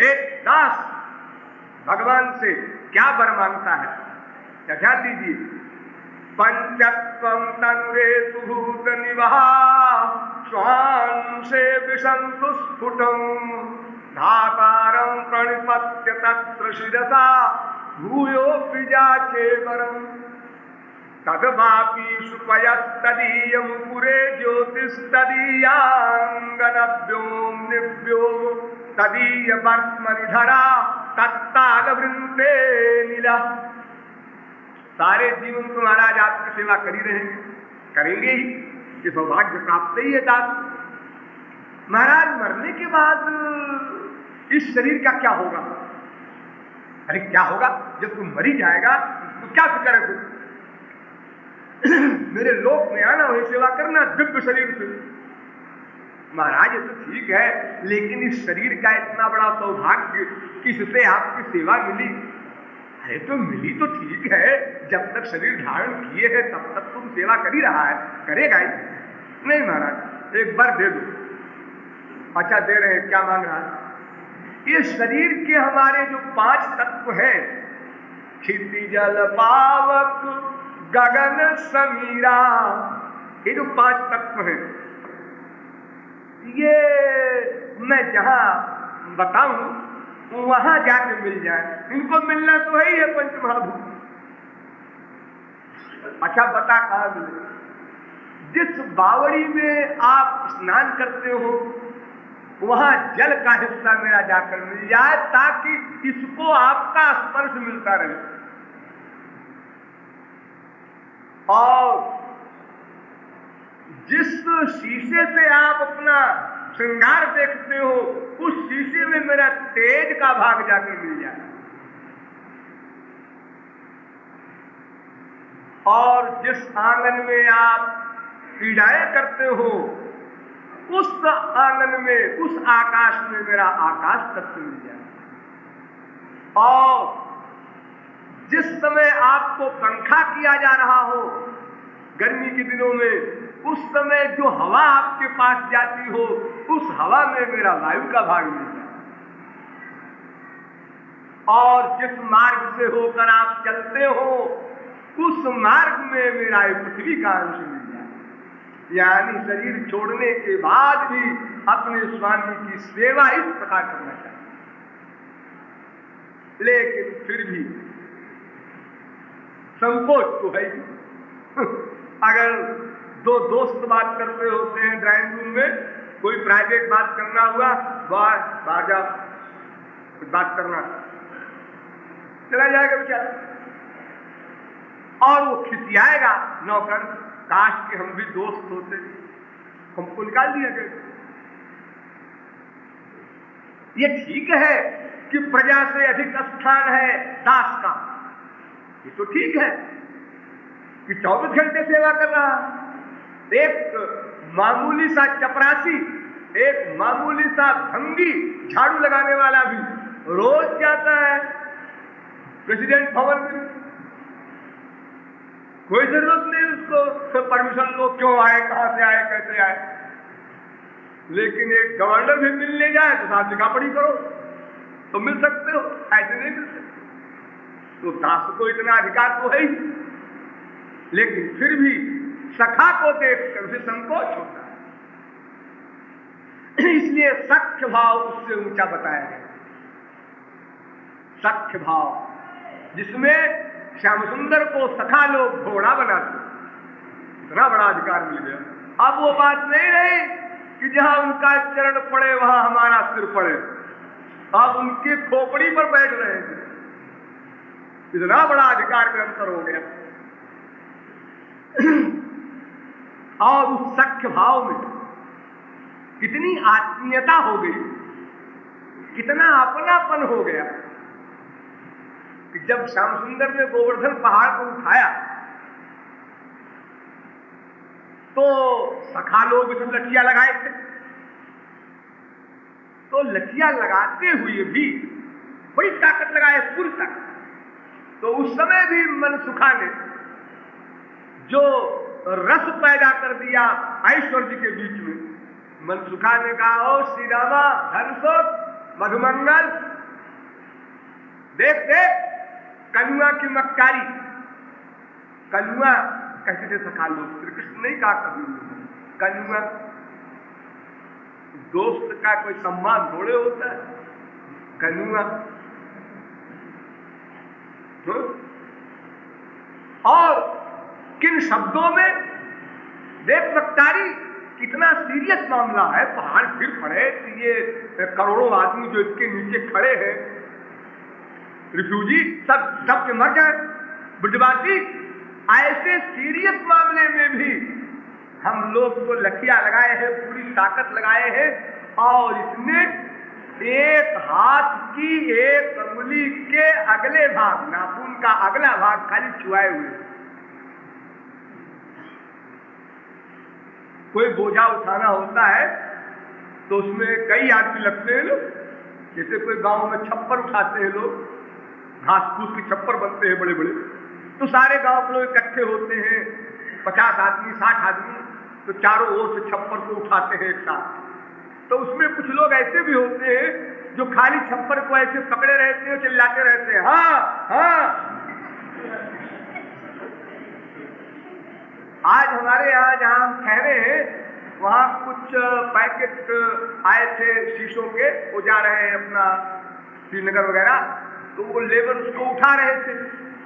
एक दास भगवान से क्या वर मांगता है, क्या ध्यान दीजिए। पंचत्वं तनुरेतु भूत निवहा स्वांशे विशन्तु स्फुटं धातारं प्रणिपत्य तत्र शिरसा भूयोऽपि जाचे वरम् तद्वापि सुपयस्तदीयमुपुरे ज्योतिस्तदीयाङ्गनव्योम्निव्यो तदीयवर्त्मनिधरा तत्तालवृन्ते नीला। सारे जीवन तो महाराज आपकी सेवा कर ही रहेंगे, करेंगे ही, ये सौभाग्य प्राप्त ही है दास। महाराज मरने के बाद इस शरीर का क्या होगा? अरे क्या होगा? जब तुम मरी जाएगा तो क्या फिक्र है? मेरे लोक में आना, वही सेवा करना दिव्य शरीर से। महाराज ये तो ठीक है, लेकिन इस शरीर का इतना बड़ा सौभाग्य किससे आपकी सेवा मिली? अरे तो मिली तो ठीक है, जब तक शरीर धारण किए है तब तक तुम सेवा कर ही रहा है, करेगा ही नहीं। महाराज एक बार दे दो। अच्छा दे रहे हैं, क्या मांग रहा है? ये शरीर के हमारे जो 5 तत्व हैं, क्षिति जल पावक गगन समीरा, ये जो 5 तत्व हैं, ये मैं जहां बताऊं वहां जाके मिल जाए। इनको मिलना तो है ही है पंच महाभूत। अच्छा बता कहां मिले? जिस बावड़ी में आप स्नान करते हो वहां जल का हिस्सा मेरा जाकर मिल जाए, ताकि इसको आपका स्पर्श मिलता रहे। और जिस शीशे से आप अपना श्रृंगार देखते हो, उस शीशे में मेरा तेज का भाग जाकर मिल जाए। और जिस आंगन में आप पीड़ाएं करते हो, उस आंगन में, उस आकाश में मेरा आकाश तत्व मिल जाए। और जिस समय आपको पंखा किया जा रहा हो गर्मी के दिनों में, उस समय जो हवा आपके पास जाती हो, उस हवा में मेरा वायु का भाग मिल जाए। और जिस मार्ग से होकर आप चलते हो, उस मार्ग में मेरा ये पृथ्वी का अंश मिल जाए। यानी शरीर छोड़ने के बाद भी अपने स्वामी की सेवा इस प्रकार करना चाहिए। लेकिन फिर भी संकोच तो है ही। अगर दो दोस्त बात करते होते हैं ड्राइंग रूम में, कोई प्राइवेट बात करना हुआ, बाहर जा बात करना, चला जाएगा बेचारा और वो खिसियाएगा नौकर, काश के हम भी दोस्त होते, हमको निकाल दिया गया। ये ठीक है कि प्रजा से अधिक स्थान है दास का, ये तो ठीक है कि 24 घंटे सेवा कर रहा। एक मामूली सा चपरासी, एक मामूली सा भंगी झाड़ू लगाने वाला भी रोज जाता है प्रेसिडेंट भवन में, कोई जरूरत नहीं उसको परमिशन लो, क्यों आए, कहां से आए, कैसे आए। लेकिन एक गवर्नर भी मिलने जाए तो साहब लिखा पढ़ी करो तो मिल सकते हो, ऐसे नहीं मिल सकते। तो दास को इतना अधिकार तो है ही, लेकिन फिर भी सखा को देखकर उसे संकोच होता है। इसलिए सख्य भाव उससे ऊंचा बताया गया। सख्य भाव जिसमें श्याम सुंदर को सखा लोग घोड़ा बनाते, इतना बड़ा अधिकार मिल गया। अब वो बात नहीं रही कि जहां उनका चरण पड़े वहां हमारा सिर पड़े, अब उनके खोपड़ी पर बैठ रहे थे। इतना बड़ा अधिकार में अंतर हो गया। और उस सख्य भाव में कितनी आत्मीयता हो गई, कितना अपनापन हो गया कि जब श्याम सुंदर ने गोवर्धन पहाड़ को उठाया तो सखा लोग इसमें लठिया लगाए थे। तो लठिया लगाते हुए भी बड़ी ताकत लगाए, पूरी ताकत। तो उस समय भी मनसुखा ने जो रस पैदा कर दिया ऐश्वर्य के बीच में, मनसुखा ने कहा, ओ श्री रामा धनुषो मधुमंगल, देख देख कनुआ की मक्कारी। कनुआ कहते थे सखा लोग, श्री कृष्ण नहीं कहा कभी कनुआ। दोस्त का कोई सम्मान थोड़े होता है, कनुआ। और किन शब्दों में, देख मक्कारी, कितना सीरियस मामला है, पहाड़ गिर पड़े, ये करोड़ों आदमी जो इसके नीचे खड़े हैं, रिफ्यूजी सब के मर जाए, ब्रजवासी। ऐसे सीरियस मामले में भी हम लोग तो लठिया लगाए हैं, पूरी ताकत लगाए हैं, और इसने एक हाथ की एक अंगुली के अगले भाग, नाखून का अगला भाग खाली छुआए हुए। कोई बोझा उठाना होता है तो उसमें कई आदमी लगते हैं लोग, जैसे कोई गांव में छप्पर उठाते हैं लोग, घास फूस के छप्पर बनते हैं बड़े बड़े, तो सारे गांव के लोग इकट्ठे होते हैं, 50 आदमी 60 आदमी, तो चारों ओर से छप्पर को उठाते हैं एक साथ। तो उसमें कुछ लोग ऐसे भी होते हैं जो खाली छप्पर को ऐसे पकड़े रहते हैं, चिल्लाते रहते हैं, हाँ हाँ। आज हमारे यहाँ जहाँ हम ठहरे हैं वहाँ कुछ पैकेट आए थे शीशों के, वो जा रहे हैं अपना श्रीनगर वगैरह, तो वो लेबर उसको उठा रहे थे,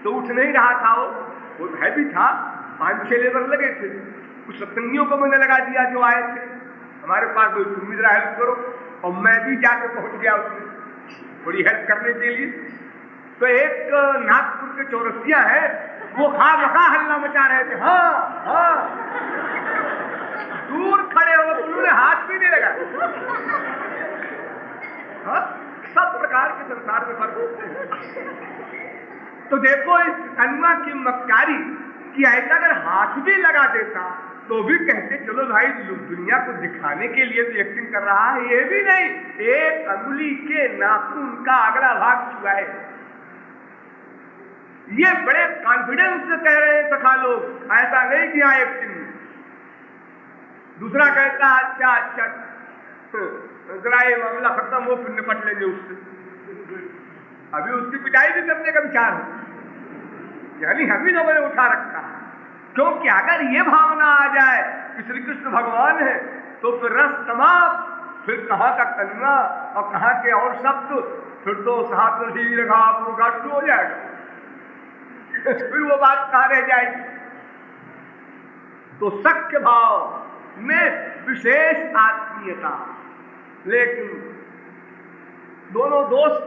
तो उठ नहीं रहा था, वो हैवी था, 5-6 लेबर लगे थे। कुछ सत्संगियों को मैंने लगा दिया जो आए थे, हमारे पास कोई तुम भी जरा हेल्प करो, और मैं भी जाके पहुंच गया उसमें थोड़ी हेल्प करने के लिए। तो एक नागपुर के चौरसिया है, वो खामखा हल्ला मचा रहे थे, हाँ हाँ, दूर खड़े हो, उन्होंने हाथ भी नहीं लगाया। हाँ, सब प्रकार के संसार में फर्क होते हैं। तो देखो इस कनुआ की मक्कारी कि ऐसा अगर हाथ भी लगा देता तो भी कहते चलो भाई दुनिया को दिखाने के लिए तो एक्टिंग कर रहा है, ये भी नहीं, एक अंगुली के नाखून का अगला भाग छुआए। ये बड़े कॉन्फिडेंस से कह रहे हैं सखा लोग, ऐसा नहीं कि हाँ एक्टिंग। दूसरा कहता अच्छा अच्छा जरा ये मामला खत्म हो फिर निपट लेंगे उससे, अभी उसकी पिटाई भी करने का विचार है। यानी हम ही लोगों ने उठा रखा है। क्योंकि अगर ये भावना आ जाए कि श्री कृष्ण भगवान है तो फिर रस समाप्त, फिर कहाँ का कन्या और कहाँ के और शब्द, फिर तो साथ ही रखा पूरा हो जाएगा फिर वो बात कहाँ रह जाएगी। तो सख्य भाव में विशेष आत्मीयता। लेकिन दोनों दोस्त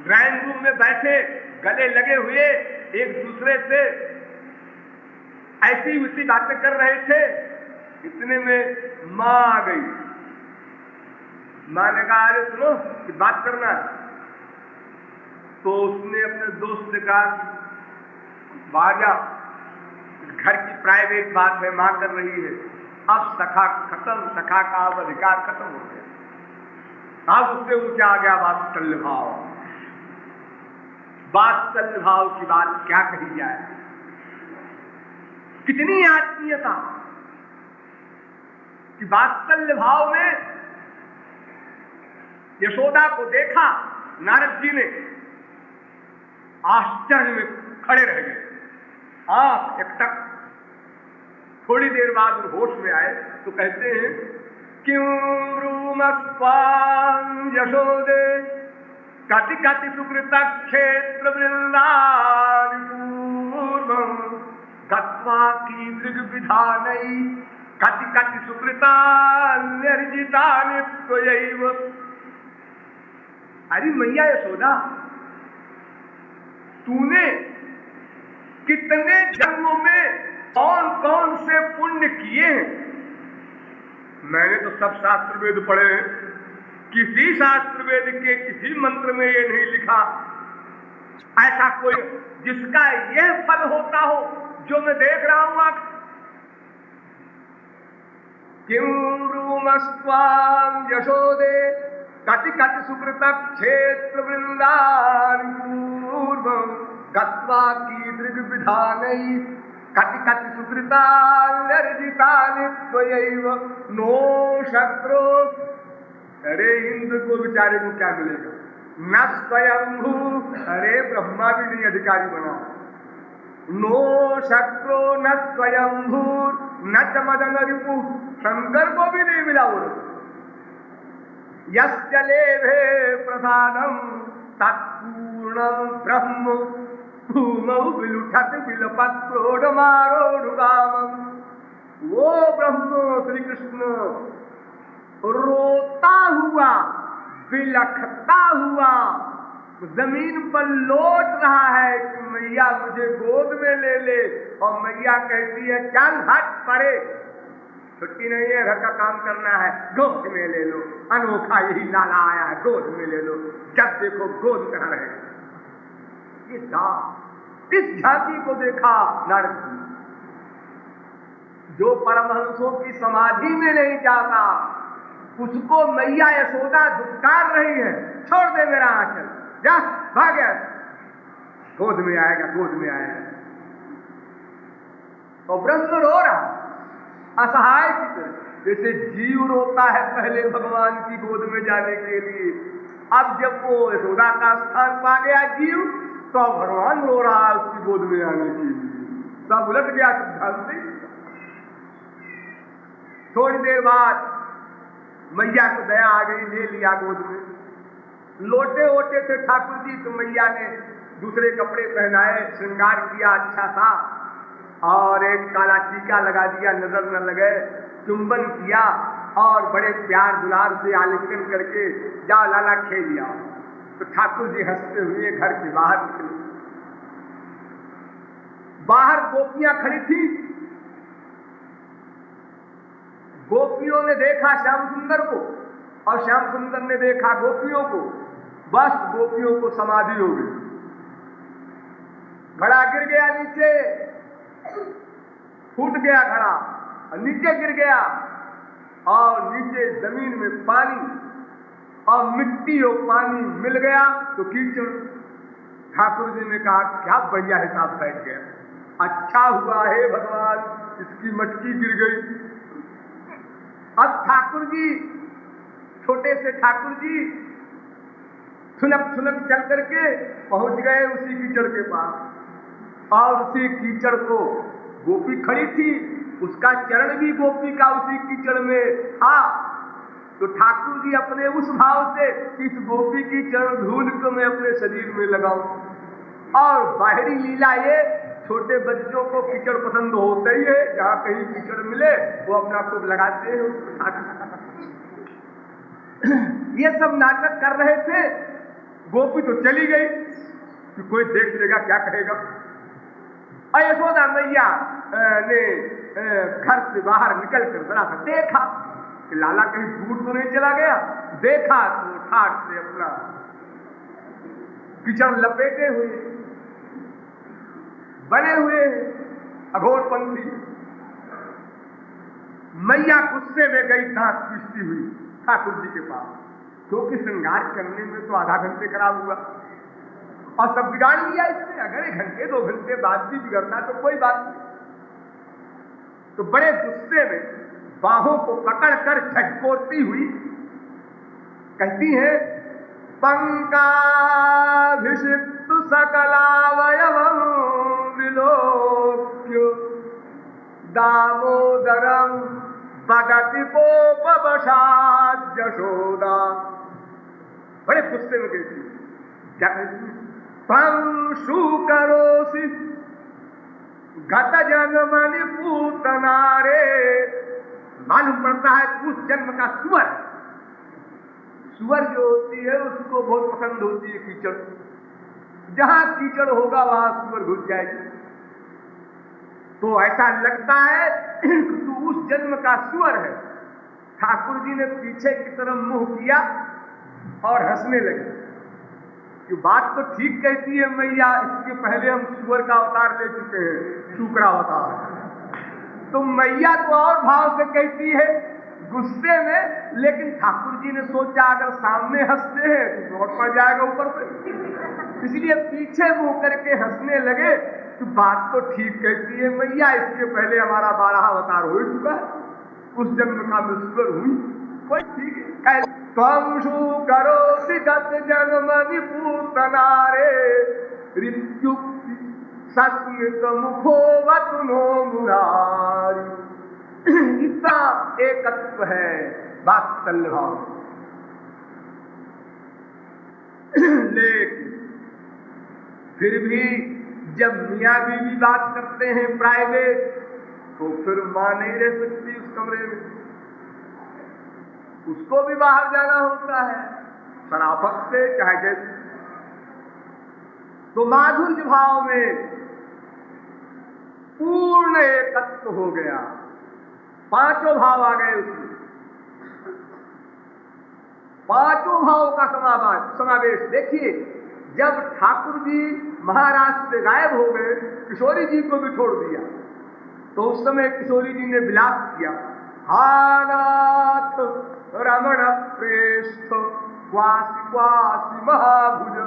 ड्राइंग रूम में बैठे गले लगे हुए एक दूसरे से ऐसी उसी बातें कर रहे थे। इतने में माँ आ गई। माँ ने कहा अरे सुनो कि बात करना है। तो उसने अपने दोस्त से कहा बाहर जा, घर की प्राइवेट बात है, माँ कर रही है। अब सखा खत्म, सखा का अब अधिकार खत्म हो गया। अब उससे ऊंचा आ गया वात्सल्य भाव। वात्सल्य भाव की बात क्या कही जाए, कितनी आत्मीयता कि वात्सल्य भाव में यशोदा को देखा नारद जी ने, आश्चर्य में खड़े रह गए, आंख एकटक। थोड़ी देर बाद होश में आए तो कहते हैं क्यों रूमस्वाम यशोदे कति कति सुकृत क्षेत्र वृंदावन पूर्वम गत्वा की दृग विधानई कति कति सुकृता निर्जितानि त्वयैव। अरे मैया यशोदा, तूने कितने जन्मों में कौन कौन से पुण्य किए हैं। मैंने तो सब शास्त्र वेद पढ़े हैं, किसी शास्त्र वेद के किसी मंत्र में ये नहीं लिखा ऐसा कोई जिसका यह फल होता हो जो मैं देख रहा हूं। आप किं रूमस्वाम यशोदे कति कति सुकृत क्षेत्र वृंदावन पूर्वम गत्वा कीदृग विधानई कति कति सुकृता निर्जितानि त्वयैव नो शक्रो। अरे इंद्र को बेचारे को क्या मिलेगा, न स्वयंभू, अरे ब्रह्मा भी नहीं अधिकारी बना। नो शक्रो न स्वयंभू न च मदन रिपु, शंकर को भी नहीं मिला वो। यस्य लेभे प्रसादम तत्पूर्णम ब्रह्म भूमौ विलुठत विलपत प्रोढमारोढुगामम्। वो ब्रह्म श्री कृष्ण रोता हुआ विलखता हुआ जमीन पर लौट रहा है कि मैया मुझे गोद में ले ले। और मैया कहती है चल हट परे, छुट्टी नहीं है, घर का काम करना है, गोद में ले लो। अनोखा यही लाला आया है, गोद में ले लो, जब देखो गोद कहाँ रहेगा। ये इस झांकी को देखा नारद जी। जो परमहंसों की समाधि में नहीं जाता उसको मैया यशोदा धुतकार रही है, छोड़ दे मेरा आंचल, जा भाग, गोद में आएगा, गोद में आएगा। और ब्रह्म रो रहा असहाय की तरह, जैसे जीव रोता है पहले भगवान की गोद में जाने के लिए। अब जब वो यशोदा का स्थान पा गया जीव, तो भगवान रो रहा है उसकी गोद में आने के लिए। सब उलट गया सिद्धांत से। थोड़ी देर बाद मैया को दया आ गई, ले लिया गोद में। लोटे ओटे थे ठाकुर जी, तो मैया ने दूसरे कपड़े पहनाए, श्रृंगार किया अच्छा सा, और एक काला टीका लगा दिया, नजर न लगे, चुंबन किया और बड़े प्यार दुलार से आलिंगन करके जाओ लाला खेल लिया। तो ठाकुर जी हंसते हुए घर के बाहर निकले। बाहर गोपियां खड़ी थी। गोपियों ने देखा श्याम सुंदर को और श्याम सुंदर ने देखा गोपियों को। बस गोपियों को समाधि हो गई। घड़ा गिर गया नीचे, फूट गया घड़ा और नीचे गिर गया, और नीचे जमीन में पानी और मिट्टी और पानी मिल गया तो कीचड़। ठाकुर जी ने कहा क्या बढ़िया हिसाब बैठ गया, अच्छा हुआ है भगवान इसकी मटकी गिर गई। अब ठाकुर जी, छोटे से ठाकुर जी थुनक थुनक चल करके पहुंच गए उसी कीचड़ के पास। और उसी कीचड़ को गोपी खड़ी थी, उसका चरण भी गोपी का उसी कीचड़ में था। तो ठाकुर जी अपने उस भाव से इस गोपी की चरण धूल को मैं अपने शरीर में लगाऊं। और बाहरी लीला ये, छोटे बच्चों को कीचड़ पसंद होता ही है, जहां कहीं कीचड़ मिले वो अपना को लगाते हैं। ये सब नाटक कर रहे थे। गोपी तो चली गई कि कोई देख लेगा क्या कहेगा। और यशोदा मैया ने घर से बाहर निकल कर जरा सा देखा कि लाला कहीं दूर तो नहीं चला गया। देखा तो ठाट से अपना कीचड़ लपेटे हुए बने हुए अघोरपंथी। मैया गुस्से में गई, दांत पीसती हुई ठाकुर जी के पास, क्योंकि श्रृंगार करने में तो आधा घंटे खराब हुआ और सब बिगाड़ लिया इसने। अगर 1 घंटे 2 घंटे बाद भी बिगड़ता तो कोई बात नहीं। तो बड़े गुस्से में बाहों को पकड़कर झटकोरती हुई कहती है, पंकाभिषिक्त सकलावयवं विलोक्य दामोदरं भगति पोपवशात् यशोदा। बड़े गुस्से में कहती है, क्या कहती है? त्वं शूकरोसि गत जन्मनि पूतनारे। मालूम पड़ता है उस जन्म का सुअर। सुअर जो होती है उसको बहुत पसंद होती है कीचड़। जहां कीचड़ होगा वहां सुअर घुस जाएगी। तो ऐसा लगता है कि तू उस जन्म का सुअर है। ठाकुर जी ने पीछे की तरफ मुंह किया और हंसने लगे कि बात तो ठीक कहती है मैया, इसके पहले हम सुअर का अवतार ले चुके हैं, शुक्रा अवतार। तो मैया तो और भाव से कहती है गुस्से में, लेकिन ठाकुर जी ने सोचा अगर सामने हंसते हैं तो चोट पड़ जाएगा ऊपर से, इसलिए पीछे मुंह करके हंसने लगे कि बात तो ठीक कहती है मैया, इसके पहले हमारा 12 अवतार हो चुका है, उस जन्म का मैं सुअर हुई, कोई ठीक है। त्वं शूकरोसि गत जन्मनि पूतनारे ऋत्युक्ति सस्मित मुखोवतु नो मुरारी। इतना एकत्व है वात्सल्य भाव। लेकिन फिर भी जब मियाँ बीवी बात करते हैं प्राइवेट, तो फिर मां नहीं रह सकती उस कमरे में, उसको भी बाहर जाना होता है शराफत से चाहे जैसे। तो माधुर्य भाव में पूर्ण एकत्व हो गया, 5 भाव आ गए उसमें, 5 भाव का समावेश। देखिए जब ठाकुर जी महाराज से गायब हो गए, किशोरी जी को भी छोड़ दिया, तो उस समय किशोरी जी ने विलाप किया, हानाथ रमण प्रेष्ठ क्वासी क्वासी महाभुज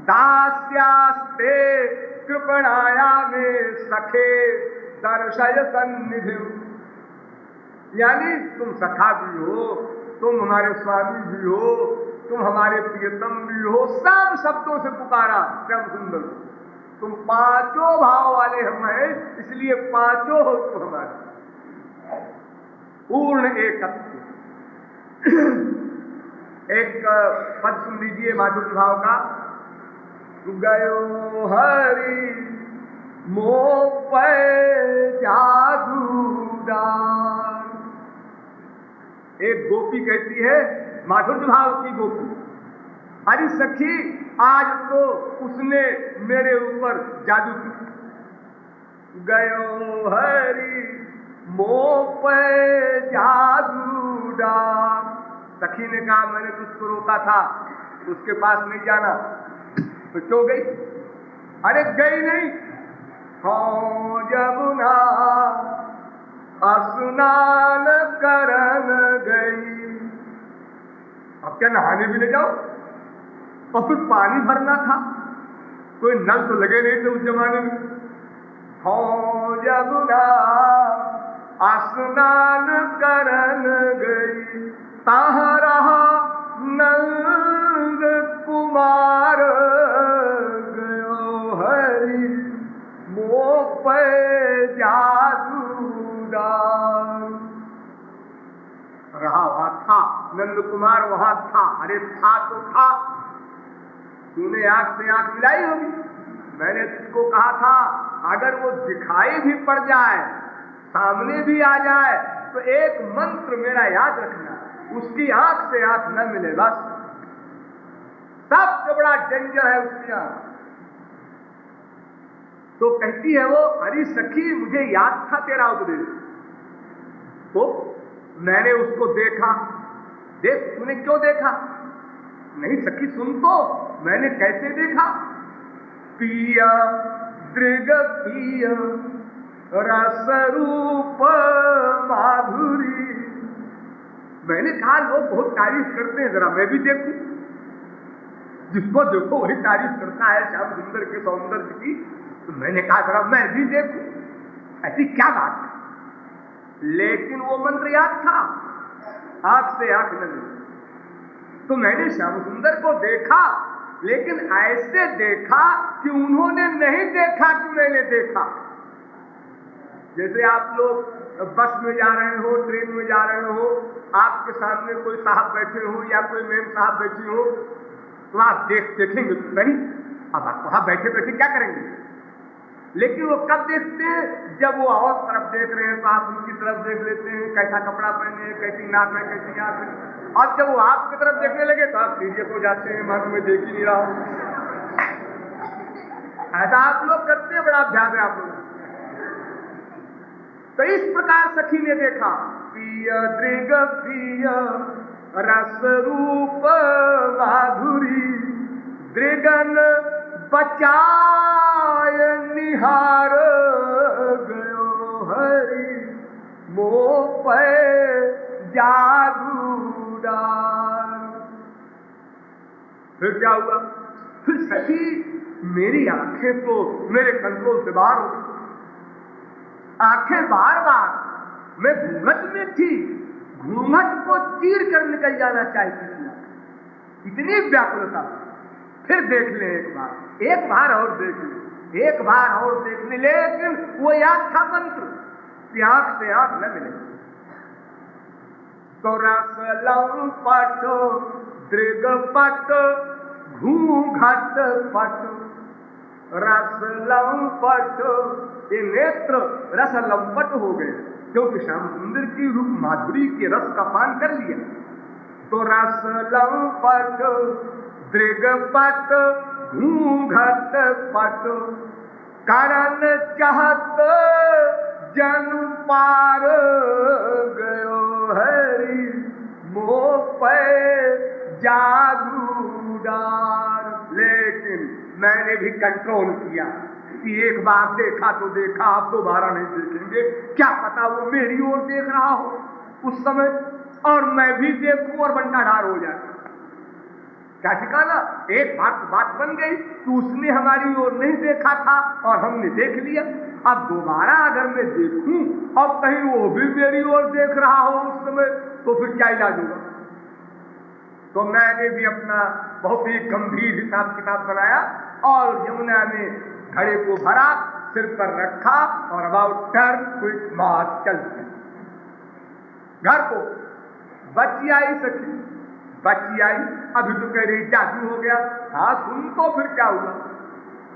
दास्यास्ते कृपणाया में सखे दर्शय सन्निधि। यानी तुम सखा भी हो, तुम हमारे स्वामी भी हो, तुम हमारे प्रियतम भी हो, सब शब्दों से पुकारा श्याम सुंदर। तुम 5 भाव वाले हम हैं, इसलिए 5 हो तुम हमारे। पूर्ण एकत्व। एक पद सुन लीजिए माधुर्य भाव का। गयो हरि मोह पे जादूदार। एक गोपी कहती है, माधुर्य भाव की गोपी, अरे सखी आज तो उसने मेरे ऊपर जादू किया। गयो हरि मोह पे जादूदार। सखी ने कहा मैंने तुझको रोका था, उसके पास नहीं जाना, तो क्यों गई? अरे गई नहीं, हाँ जमुना स्नान करन गई। अब क्या नहाने भी ले जाओ? और फिर पानी भरना था, कोई नल तो लगे नहीं थे उस जमाने में। हाँ जमुना स्नान करन गई, ताहा रहा नंद कुमार। गयो हरि नंद कुमार वहां था। अरे था तो था, तूने आंख से आंख मिलाई होगी। मैंने तुझको कहा था अगर वो दिखाई भी पड़ जाए, सामने भी आ जाए, तो एक मंत्र मेरा याद रखना, उसकी आंख से आंख न मिले बस। सबसे बड़ा डेंजर है उसकी आंख। तो कहती है वो, अरे सखी मुझे याद था तेरा उपदेश। तो मैंने उसको देखा। देख, तूने क्यों देखा? नहीं सखी सुन तो, मैंने कैसे देखा? पिया दृग पिया रस रूप माधुरी। मैंने कहा लोग बहुत तारीफ करते हैं, जरा मैं भी देखूं। जिसको देखो वही तारीफ करता है श्याम सुंदर के सौंदर्य की। तो मैंने कहा जरा मैं भी देखूं, ऐसी क्या बात है। लेकिन वो मंत्र याद था, आंख से आंख न मिली। तो मैंने श्याम सुंदर को देखा, लेकिन ऐसे देखा कि उन्होंने नहीं देखा कि मैंने देखा। जैसे आप लोग बस में जा रहे हो, ट्रेन में जा रहे हो, आपके सामने कोई साहब बैठे हो या कोई मैम साहब बैठी हो, तो आप देखेंगे तो नहीं। अब आप वहां बैठे बैठे क्या करेंगे? लेकिन वो कब देखते हैं? जब वो और तरफ देख रहे हैं तो आप उनकी तरफ देख लेते हैं, कैसा कपड़ा पहने हैं, कैसी नाक है, कैसी आंख है। और जब वो आपकी तरफ देखने लगे तो आप सीरियस हो जाते हैं, मानो मैं देख ही नहीं रहा हूं। ऐसा आप लोग करते हैं, बड़ा अभ्यास है आप लोग। तो इस प्रकार सखी ने देखा, पिय दृग पिय रस रूप माधुरी, दृगन बचाय निहार गयो हरि, मोह पे जादू डाल। फिर क्या हुआ? फिर सखी मेरी आंखें तो मेरे कंट्रोल से बाहर हो गई। आंखें बार बार, मैं घूंघट में थी, घूंघट को चीर कर निकल जाना चाहती थी, इतनी व्याकुलता। फिर देख ले एक बार और देख ले, एक बार और देख ले। लेकिन वो याद था मंत्र कि आंख से आंख न मिले। तो रस लंपट दृग पट घूंघट पट, रस लंपट, ये नेत्र रस लंपट हो गए क्योंकि श्याम सुंदर की रूप माधुरी के रस का पान कर लिया। तो रस लंपट दृग पट घूंघट पट, कारण चाहत जन पार गयो हरि, मोह पे जादू डार। लेकिन मैंने भी कंट्रोल किया कि एक बार देखा तो देखा, आप दोबारा नहीं देखेंगे। क्या पता वो मेरी ओर देख रहा हो उस समय और मैं भी देखूं और बंटा ढार हो जाए। क्या ठिकाना? एक बात बन गई कि उसने हमारी ओर नहीं देखा था और हमने देख लिया। अब दोबारा अगर मैं देखूं और कहीं वो भी मेरी ओर देख रहा हो उस समय, तो फिर क्या इलाज होगा? तो मैंने भी अपना बहुत ही गंभीर हिसाब किताब बनाया और यमुना में घड़े को भरा, सिर पर रखा और अबाउट टर्न क्विक मार्च चल गया घर को। बच्ची आई सखी, बच्ची आई, अभी तो कह रही जादू हो गया। हाँ सुन तो फिर क्या हुआ?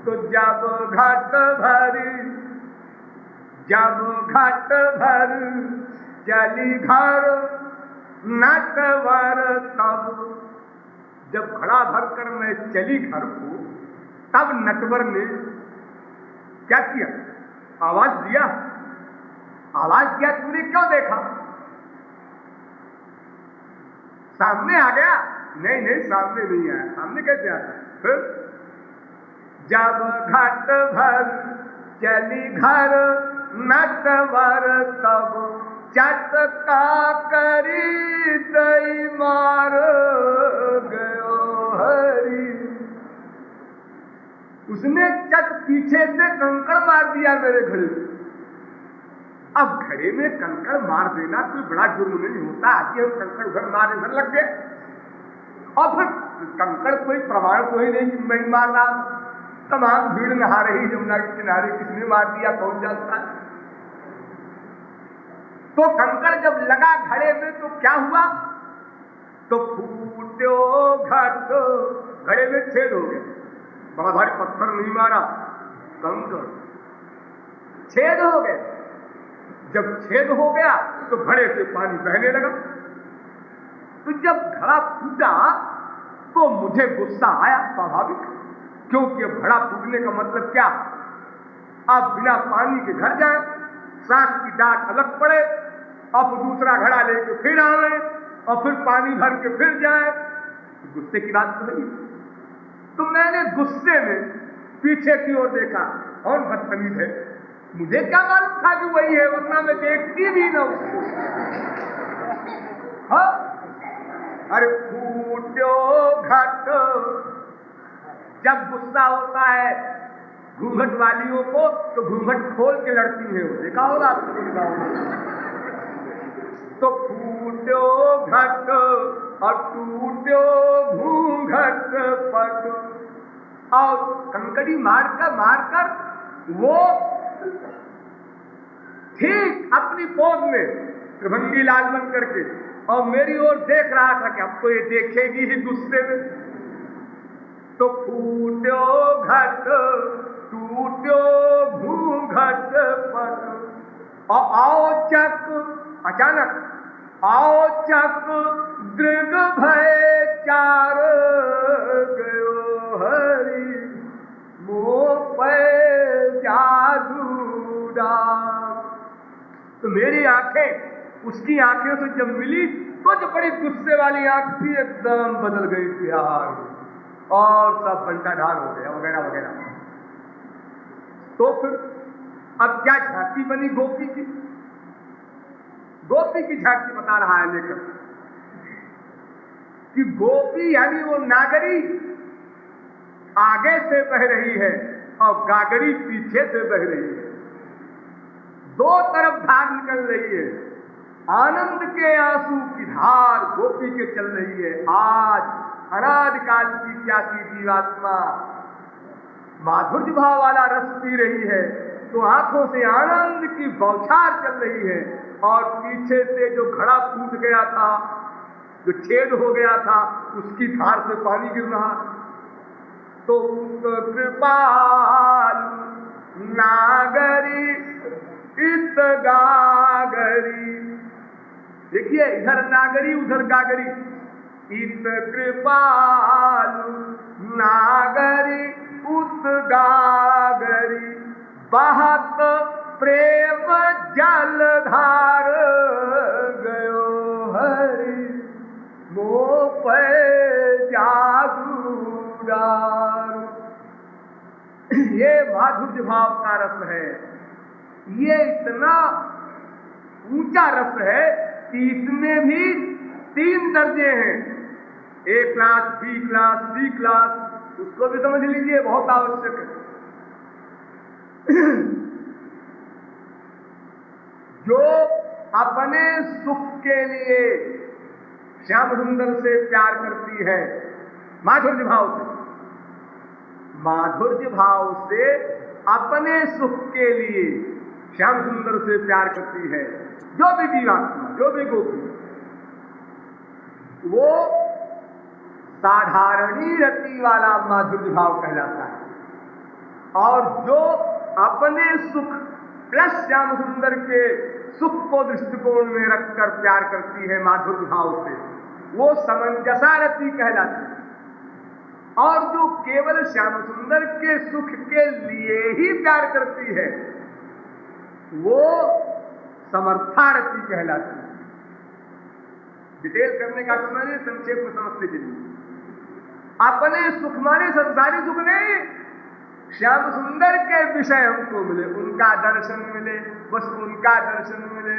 तो जब घाट भरी, जब घाट भर चली घर नटवर, तब जब घड़ा भर कर मैं चली घर को, तब नटवर ने क्या किया? आवाज दिया। आवाज दिया, तूने क्यों देखा? सामने आ गया? नहीं नहीं, सामने नहीं आया। सामने कैसे आता? फिर जब घाट भर चली घर नटवर, तब चटका करी दई मार गयो हरि। उसने चट पीछे से कंकड़ मार दिया मेरे घड़े में। अब घड़े में कंकड़ मार देना कोई बड़ा जुर्म नहीं होता। आगे हम कंकड़ उधर मार इधर लग गए और फिर कंकड़ कोई प्रमाण कोई नहीं कि मैं मार रहा। तमाम भीड़ नहा रही यमुना के किनारे, किसने मार दिया कौन जानता है। तो कंकड़ जब लगा घड़े में तो क्या हुआ? तो फूट्यो घट, घड़े में छेद हो गया, बड़ा भारी पत्थर नहीं मारा, कंकड़, छेद हो गया। जब छेद हो गया तो घड़े से पानी बहने लगा। तो जब घड़ा फूटा तो मुझे गुस्सा आया, स्वाभाविक, क्योंकि अब घड़ा फूटने का मतलब क्या, अब बिना पानी के घर जाए, सांस की डांट अलग पड़े, अब दूसरा घड़ा लेके फिर आवे और फिर पानी भर के फिर जाए, गुस्से की बात तो नहीं। तो मैंने गुस्से में पीछे की ओर देखा, कौन बदतमीज है, मुझे क्या मालूम था कि वही है, वरना मैं देखती भी ना उसको। हाँ? अरे फूट्यो घट, जब गुस्सा होता है घूंघट वालियों को तो घूंघट खोल के लड़ती है, वो देखा होगा आपको, देखा होगा। तो फूट्यो घट और टूट्यो घूंघट पट, और कंकड़ी मारकर वो ठीक अपनी पोज में त्रिभंगी लाल बन करके और मेरी ओर देख रहा था कि अब तो ये देखेगी ही गुस्से में। तो फूट्यो घट टूट्यो घूंघट पट, और आओ चक, अचानक आओ चक दृग भय चार गयो हरि, मोह पे जादू डाल। तो मेरी आंखें उसकी आंखों से जब मिली तो जो बड़ी गुस्से वाली आंख थी एकदम बदल गई थी यार, और सब बंटा ढाल हो गया वगैरह वगैरह। तो फिर अब क्या झांकी बनी गोपी की, गोपी की झांकी बता रहा है लेकर कि गोपी यानी वो नागरी आगे से बह रही है और गागरी पीछे से बह रही है, दो तरफ धार निकल रही है, आनंद के आंसू की धार गोपी के चल रही है। आज अनादिकाल की प्यासी जीवात्मा माधुर्य भाव वाला रस पी रही है, तो आंखों से आनंद की बौछार चल रही है, और पीछे से जो घड़ा फूट गया था, जो छेद हो गया था, उसकी धार से पानी गिर रहा। तो कृपाल नागरी इत गागरी, देखिए इधर नागरी उधर गागरी, इत कृपालु नागरी उत गागरी, बहत प्रेम जलधार गयो हरि, मोह पे जादू डार। ये माधुर्य भाव का रस है, ये इतना ऊंचा रस है कि इसमें भी 3 दर्जे हैं, A class, B class, C class, उसको भी समझ लीजिए, बहुत आवश्यक है। जो अपने सुख के लिए श्याम सुंदर से प्यार करती है माधुर्य भाव से, माधुर्य भाव से अपने सुख के लिए श्याम सुंदर से प्यार करती है, जो भी जीवात्मा, जो भी गोपी, वो साधारणी रति वाला माधुर्य भाव कहलाता है। और जो अपने सुख प्लस श्याम सुंदर के सुख को दृष्टिकोण में रखकर प्यार करती है माधुर्य भाव से, वो समंजसा रति कहलाती है। और जो केवल श्याम सुंदर के सुख के लिए ही प्यार करती है, वो समर्थारती कहलाती है। डिटेल करने का समय नहीं, संक्षेप में समझते चलिए। अपने सुख माने संसारी सुख नहीं, श्याम सुंदर के विषय हमको मिले, उनका दर्शन मिले, बस उनका दर्शन मिले।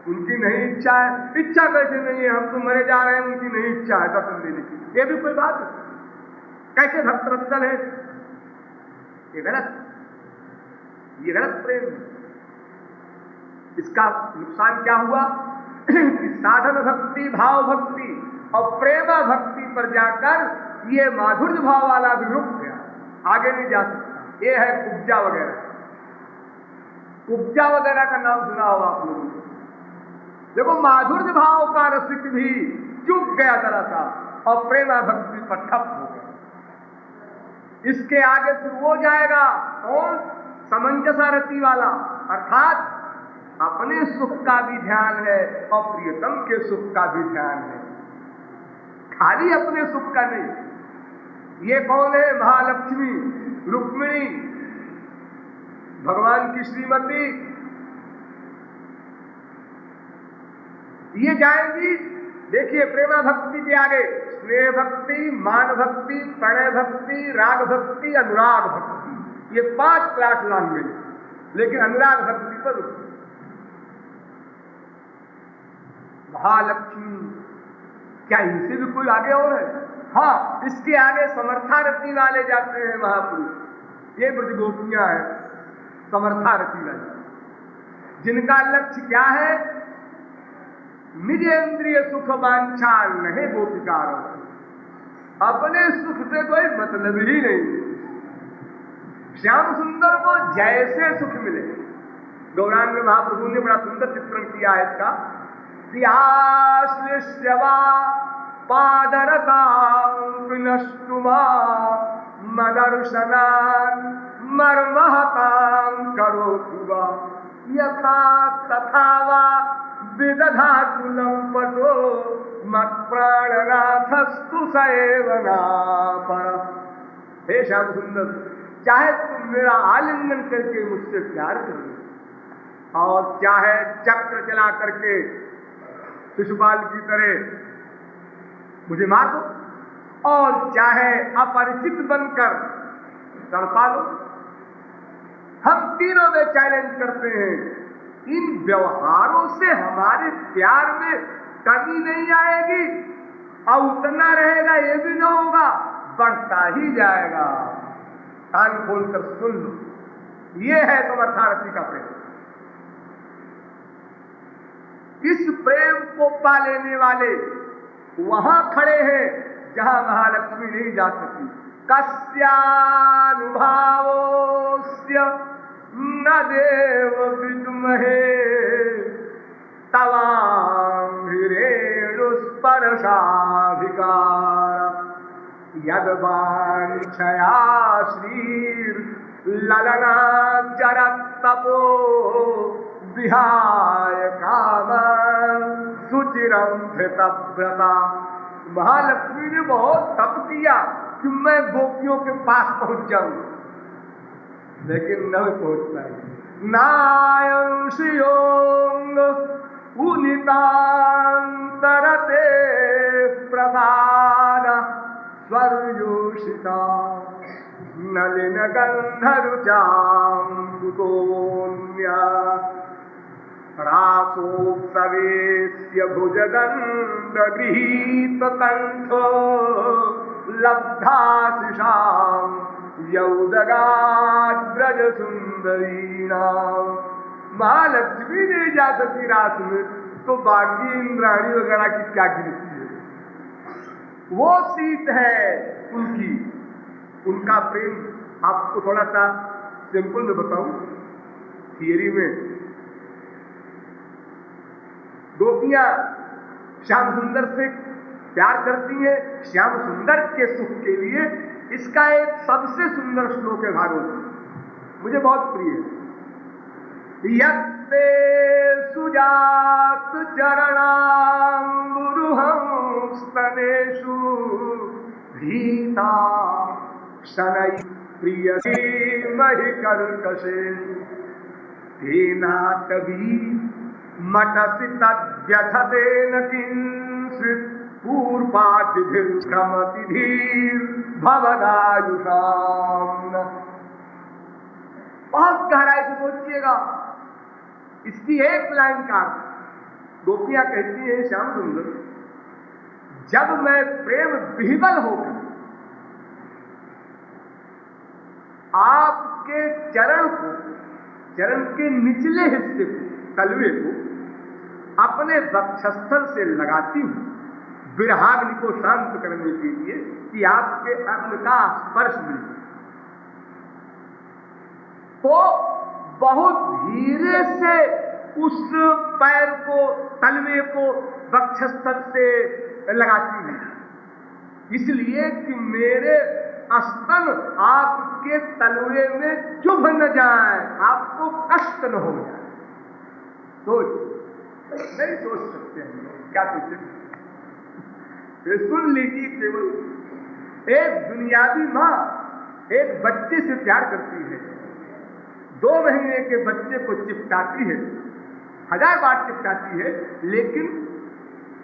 उनकी नहीं इच्छा है, इच्छा कैसे नहीं है, हम तो मरे जा रहे हैं, उनकी नहीं इच्छा है दर्शन देने की, ये भी कोई बात है? कैसे भक्त वत्सल है? ये गलत, ये गलत प्रेम है। इसका नुकसान क्या हुआ कि साधन भक्ति, भाव भक्ति और प्रेम भक्ति पर जाकर ये माधुर्य भाव वाला भी रुक गया, आगे नहीं जा सकता। ये है कुब्जा वगैरह, कुब्जा वगैरह का नाम सुना होगा आप लोगों ने। देखो माधुर्य भाव का रसिक भी चूक गया जरा सा और प्रेमा भक्ति पर ठप हो गया। इसके आगे फिर वो जाएगा कौन? समंजसारती वाला, अर्थात अपने सुख का भी ध्यान है और प्रियतम के सुख का भी ध्यान है, खाली अपने सुख का नहीं। ये कौन है? महालक्ष्मी, रुक्मिणी, भगवान की श्रीमती। ये जाएंगी, देखिए प्रेमा भक्ति के आगे स्नेह भक्ति, मान भक्ति, प्रणय भक्ति, राग भक्ति, अनुराग भक्ति, ये 5 क्लास लैंग्वेज, लेकिन अनुराग भक्ति पर महालक्ष्मी। क्या इनसे भी कोई आगे और है? हाँ, इसके आगे समर्थारती वाले जाते हैं महापुरुष। ये ब्रजगोपियां हैं समर्थारती वाले, जिनका लक्ष्य क्या है? निजेंद्रिय सुख वांछा नहीं गोपिकार, अपने सुख से कोई मतलब ही नहीं। श्याम सुंदर को जैसे सुख मिले, गौरांग महाप्रभु ने बड़ा सुंदर चित्रण किया है इसका। श्लिष्यवा पादरतां विनष्टुमा मदर्शनान् मर्महतां करोतु वा यथा तथा वा विदधातु लंपटो मत्प्राणनाथस्तु सेवनापर। हे श्याम सुंदर, चाहे तुम मेरा आलिंगन करके मुझसे प्यार करो और चाहे चक्र चला करके शिशुपाल की तरह मुझे मार दो, और चाहे अपरिचित बनकर तड़पा लो, हम तीनों में चैलेंज करते हैं। इन व्यवहारों से हमारे प्यार में कमी नहीं आएगी और उतना रहेगा ये भी न होगा, बढ़ता ही जाएगा। कान खोलकर सुन लो, ये है समर्थारती का प्रेम। इस प्रेम को पा लेने वाले वहां खड़े हैं जहां महालक्ष्मी नहीं जा सकी। कस्यानुभावोस्य न देव विद्महे तवांघ्रिरेणु स्पर्शाधिकार यद वाञ्छया श्रीर ललना जरत्तपो विहाय कामं सुचिरं धृतव्रता। महालक्ष्मी ने बहुत तप किया कि मैं गोपियों के पास पहुंच जाऊं, लेकिन न पहुंच पाई। नायंशियोंग उनितांतरते प्रसाद स्वर्योषिता नलिन गंधरुचां कुतोन्या रासोत्सवेस्य भुजदण्डगृहीत कंठो लब्धाशिषां यौदगाग्रज सुंदरीणां। महालक्ष्मी नहीं जा सकती रास में, तो बाकी इंद्राणी वगैरह की क्या गिनती है? वो सीट है उनकी, उनका प्रेम। आपको थोड़ा सा सिंपल में बताऊं, थियरी में गोपियां श्याम सुंदर से प्यार करती हैं श्याम सुंदर के सुख के लिए। इसका एक सबसे सुंदर श्लोक है भागवत, मुझे बहुत प्रिय है। यत्ते सुजात चरणाम्बुरुहंस्तनेषु भीता शनै प्रियसीमहि कर्कशेषु तेनाटवी मटसि तद्व्यथतेन किंचित् पूर्वादिभिर्भ्रमति धीर भवदायुषाम्। बहुत गहराई से सोचिएगा, इसकी एक लाइन का गोपियां कहती है श्याम सुंदर, जब मैं प्रेम विह्वल होकर आपके चरण को, चरण के निचले हिस्से को, तलवे को अपने वक्षस्थल से लगाती हूं विरहाग्नि को शांत करने के लिए कि आपके अंग का स्पर्श मिले, तो बहुत धीरे से उस पैर को, तलवे को वक्षस्थल से लगाती है, इसलिए कि मेरे स्तन आपके तलवे में चुभ न जाए, आपको कष्ट न हो जाए। नहीं सोच सकते हैं, क्या सोचे? सुन लीजिए, केवल एक दुनियावी मां एक बच्चे से प्यार करती है, 2 महीने के बच्चे को चिपटाती है, 1000 बार चिपटाती है, लेकिन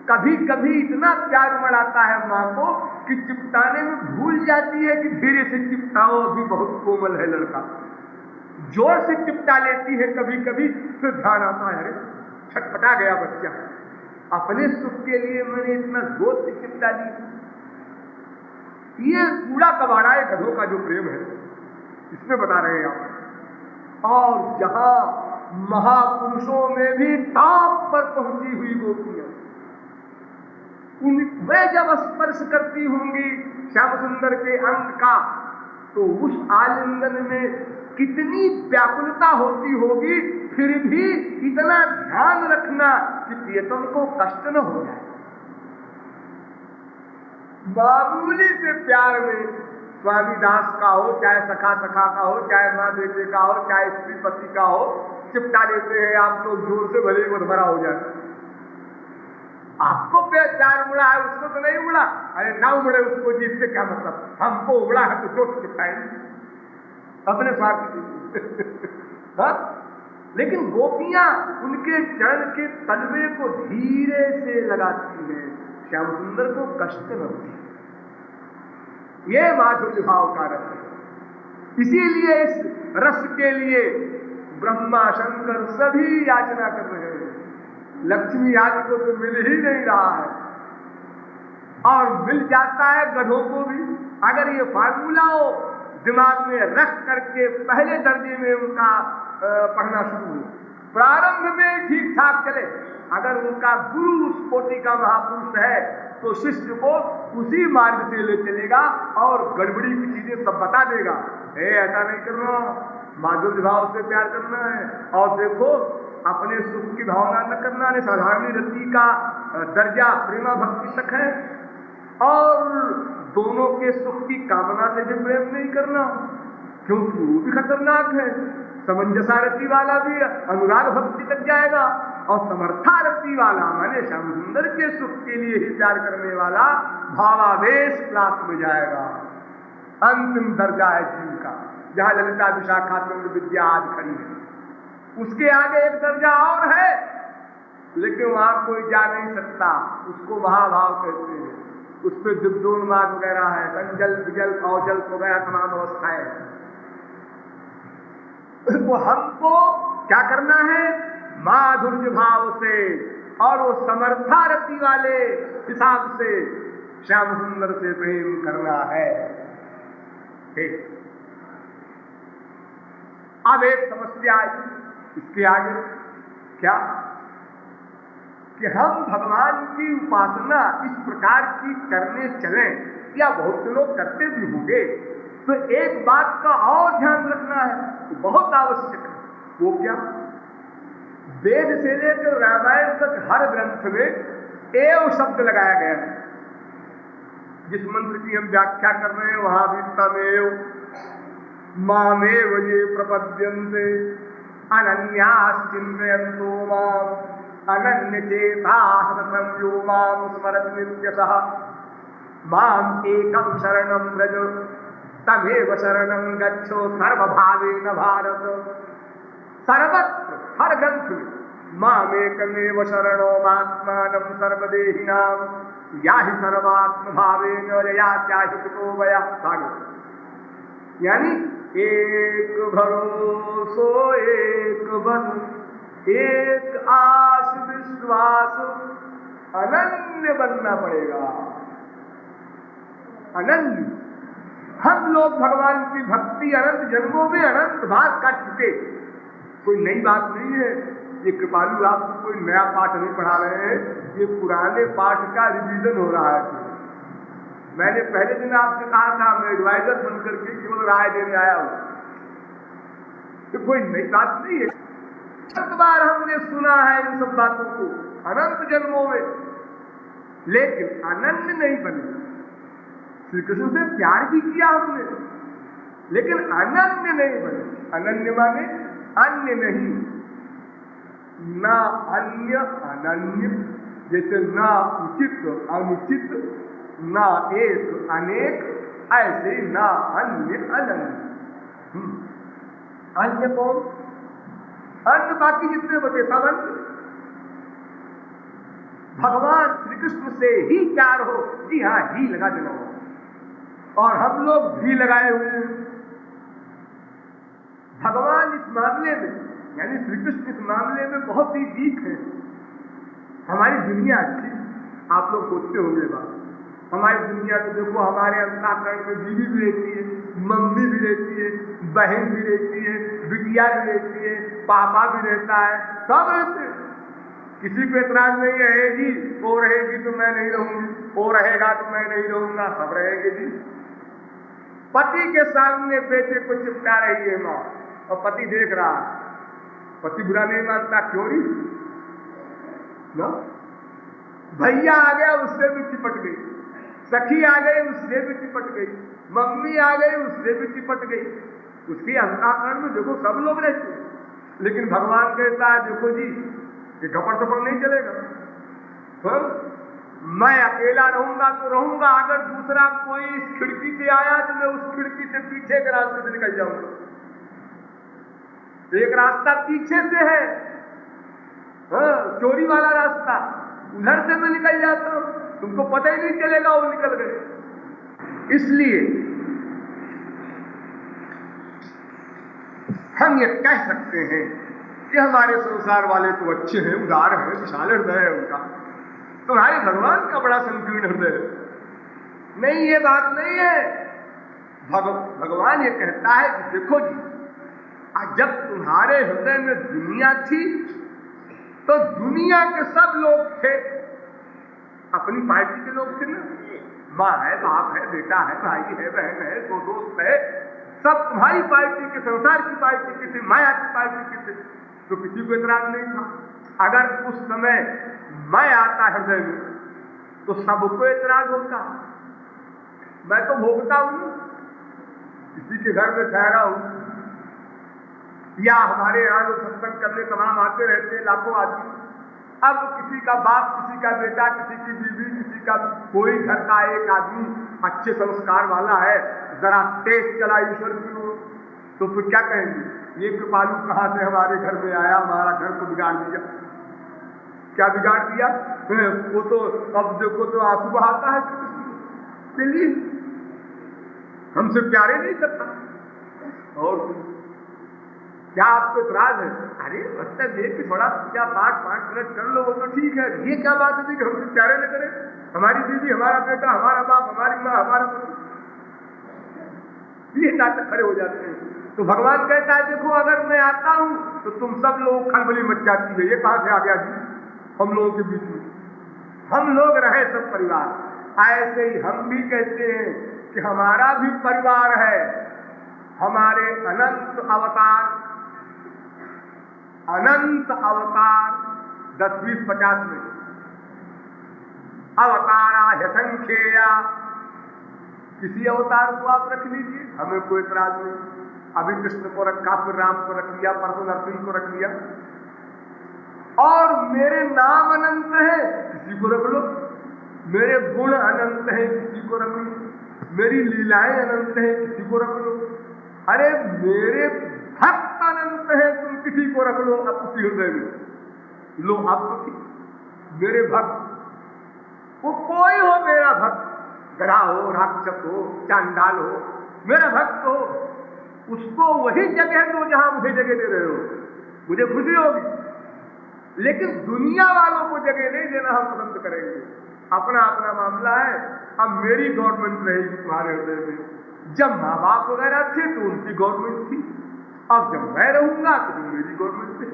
कभी कभी इतना प्यार मनाता है मां को कि चिपटाने में भूल जाती है कि धीरे से चिपटाओ, अभी बहुत कोमल है लड़का। जोर से चिपटा लेती है कभी कभी, फिर ध्यान आता है, अरे छटपटा गया बच्चा, अपने सुख के लिए मैंने इतना जोर से चिपटा दी। ये कूड़ा कबाड़ा है गधों का जो प्रेम है, इसमें बता रहे हैं आप। और जहां महापुरुषों में भी टॉप पर पहुंची हुई गोपियां, वे जब स्पर्श करती होंगी श्याम सुंदर के अंग का, तो उस आलिंगन में कितनी व्याकुलता होती होगी, फिर भी इतना ध्यान रखना कि प्रियतम को कष्ट न हो जाए। मामूली से प्यार में स्वामी दास का हो, चाहे सखा सखा का हो, चाहे माँ बेटे का हो, चाहे स्त्री पति का हो, चिपटा लेते हैं आप लोग जोर से, भले ही भरा हो जाए। आपको प्यार उड़ा है, उसको तो नहीं उड़ा, अरे ना उड़े उसको, जिससे क्या मतलब, हमको उड़ा है तो जोर से चिपटाएंगे अपने स्वार्थ हाँ? लेकिन गोपियां उनके चरण के तलवे को धीरे से लगाती हैं, श्याम सुंदर को कष्ट न होती। ये माधुर्य भाव का रस है। इसीलिए इस रस के लिए ब्रह्मा शंकर सभी याचना कर रहे हैं। लक्ष्मी आदि को तो मिल ही नहीं रहा है, और मिल जाता है गधों को भी। अगर ये फार्मूला हो दिमाग में रख करके पहले दर्जे में उनका पढ़ना शुरू हो, प्रारंभ में ठीक ठाक चले, अगर उनका गुरु उस कोटि का महापुरुष है तो शिष्य को उसी मार्ग से ले चलेगा और गड़बड़ी की चीजें सब बता देगा। ऐसा नहीं करना, माधुर्य भाव से प्यार करना है। और देखो, अपने सुख की भावना न करना, ने साधारण रति का दर्जा प्रेमा भक्ति तक है, और दोनों के सुख की कामना से भी प्रेम नहीं करना, क्योंकि वो भी खतरनाक है। समंजसारती वाला भी अनुराग भक्ति तक जाएगा, और समर्थारती वाला माने श्याम सुंदर के सुख के लिए ही प्यार करने वाला भावावेश क्लास में जाएगा। अंतिम दर्जा है जीव का, जहां ललिता विशाखा तुंग विद्या आदि खड़ी है। उसके आगे एक दर्जा और है, लेकिन वहां कोई जा नहीं सकता, उसको महाभाव कहते हैं। उसमें दिग्दोन्माद वगैरह है, संजल विजल औजल वगैरह तमाम अवस्थाएं। तो हमको क्या करना है? माधुर्य भाव से और वो समर्थारती वाले हिसाब से श्याम सुंदर से प्रेम करना है। ठीक, अब एक समस्या आई इसके आगे, क्या कि हम भगवान की उपासना इस प्रकार की करने चलें, या बहुत से लोग करते भी होंगे, तो एक बात का और ध्यान रखना है, तो बहुत आवश्यक है। वो क्या? वेद से लेकर रामायण तक हर ग्रंथ में एव शब्द लगाया गया है। जिस मंत्र की हम व्याख्या कर रहे हैं वहां भी तमेव मामेव ये प्रपद्यन्ते अनन्याश्चिन्तयन्तो माम् अनन्य चेताः सततं यो मां स्मरति नित्यशः माम् एकं शरणं व्रज तमेव शरणं गच्छो सर्वभावेन भारत। सर्वत्र हर ग्रंथ में मामेकमेव शरणो मात्मानं सर्वदेहिनां याहि सर्वात्म भावेन ययास्याहि कुतो वया। यानी एक भरोसो एक बन एक आस विश्वास, अनन्य बनना पड़ेगा। अनन्य, हम लोग भगवान की भक्ति अनंत जन्मों में अनंत बार कर चुके, कोई नई बात नहीं है। ये कृपालु आपको कोई नया पाठ नहीं पढ़ा रहे हैं, ये पुराने पाठ का रिवीजन हो रहा है। मैंने पहले दिन आपसे कहा था मैं एडवाइजर बनकर के केवल राय देने आया हूं, तो कोई नई बात नहीं है। एक बार हमने सुना है इन सब बातों को अनंत जन्मों में, लेकिन अनन्य नहीं बने। श्री कृष्ण से प्यार भी किया हमने, लेकिन अनन्य नहीं बने। अनन्य माने अन्य नहीं, ना अन्य अनन्य, जैसे ना उचित अनुचित, ना एक अनेक, ऐसे ना अन्य अनन्य। अन्य कौन? अन्य बाकी जितने बचे सब अन्य। भगवान श्री कृष्ण से ही प्यार हो, जी हाँ, ही लगा देना हो। और हम लोग भी लगाए हुए हैं। भगवान इस मामले में, यानी श्री कृष्ण इस मामले में बहुत ही वीक है। हमारी दुनिया अच्छी, आप लोग सोचते होंगे बात, हमारी दुनिया तो देखो, हमारे अंतःकरण में बीवी भी रहती है, मम्मी भी रहती है, बहन भी रहती है, बिटिया भी रहती है, पापा भी रहता है, सब रहते हैं। किसी को एतराज नहीं है जी, वो रहेगी तो मैं नहीं रहूंगी, वो रहेगा तो मैं नहीं रहूंगा, सब रहेंगे जी। पति के सामने बेटे को चिपका रही है माँ, और पति देख रहा है। पति बुरा नहीं मानता, क्यों नहीं? भैया आ गया, उससे भी चिपट गई, सखी आ गई, उससे भी चिपट गई, मम्मी आ गई, उससे भी चिपट गई। उसके अंतःकरण में देखो सब लोग रहते हैं, लेकिन भगवान कहता है देखो जी, ये गपड़ सपड़ नहीं चलेगा। मैं अकेला रहूंगा तो रहूंगा, अगर दूसरा कोई इस खिड़की से आया तो मैं उस खिड़की से पीछे के रास्ते से निकल जाऊंगा। एक रास्ता पीछे से है, चोरी वाला रास्ता, उधर से मैं निकल जाता हूं, तुमको पता ही नहीं चलेगा वो निकल गए। इसलिए हम ये कह सकते हैं कि हमारे संसार वाले तो अच्छे हैं, उदार हैं, विशाल हृदय है उनका, तुम्हारे भगवान का बड़ा संकीर्ण हृदय है। नहीं, ये बात नहीं है। भगवान ये कहता है कि देखो जी, जब तुम्हारे हृदय में दुनिया थी तो दुनिया के सब लोग थे, अपनी पार्टी के लोग थे ना, माँ है, बाप है, बेटा है, भाई है, बहन है, दो दोस्त है, सब तुम्हारी पार्टी के, संसार की पार्टी के थे, माया की पार्टी के थे, तो किसी को एतराज नहीं था। अगर उस समय मैं आता हृदय में तो सबको एतराज होता। मैं तो भोगता हूं, किसी के घर में ठहरा हूं, या हमारे यहाँ जो सत्संग करने तमाम आते रहते हैं लाखों आदमी, अब किसी का बाप, किसी का बेटा, किसी की बीवी, किसी का कोई घर का एक आदमी अच्छे संस्कार वाला है, जरा तेज चला ईश्वर की ओर, तो फिर क्या कहेंगे, ये कृपालु कहां से हमारे घर में आया, हमारा घर को बिगाड़ दिया। क्या बिगाड़ दिया? वो तो अब देखो तो आंसू बहाता है के लिए, हमसे प्यारे नहीं करता। और क्या आपको इतराज है? अरे मतलब ये कि थोड़ा पूजा पाठ 5 मिनट कर लो, वो तो ठीक है, ये क्या बात है कि हमसे प्यारे न करें, हमारी बीवी, हमारा बेटा, हमारा बाप, हमारी माँ, हमारा पति, ये नाटक खड़े हो जाते हैं। तो भगवान कहता है देखो, अगर मैं आता हूं तो तुम सब लोग खलबली मच जाती है। ये कहां से आ गया जी हम लोगों के बीच में? हम लोग रहे सब परिवार। ऐसे ही हम भी कहते हैं कि हमारा भी परिवार है, हमारे अनंत अवतार 10, 20, 50 में अवतारा असंख्येया, किसी अवतार को आप रख लीजिए, हमें कोई इतराज नहीं। अभी कृष्ण को रखा, फिर राम को रख लिया, परसों नरसिंह को रख लिया, और मेरे नाम अनंत है, किसी को रख लो, मेरे गुण अनंत हैं, किसी को रख लो, मेरी लीलाएं अनंत हैं, किसी को रख लो, अरे मेरे भक्त अनंत है, तुम किसी को रख लो अब उसी हृदय में। लो अब तो ठीक, मेरे भक्त, वो कोई हो मेरा भक्त, गधा हो, राक्षस हो, चांडाल हो, मेरा भक्त हो, उसको वही जगह दो जहां मुझे जगह दे रहे हो, मुझे खुशी होगी। लेकिन दुनिया वालों को जगह नहीं देना हम पसंद करेंगे, अपना अपना मामला है। अब मेरी गवर्नमेंट रहेगी तुम्हारे हृदय में। जब माँ बाप वगैरह थे तो उनकी गवर्नमेंट थी, अब जब मैं रहूंगा तो मेरी गवर्नमेंट थी।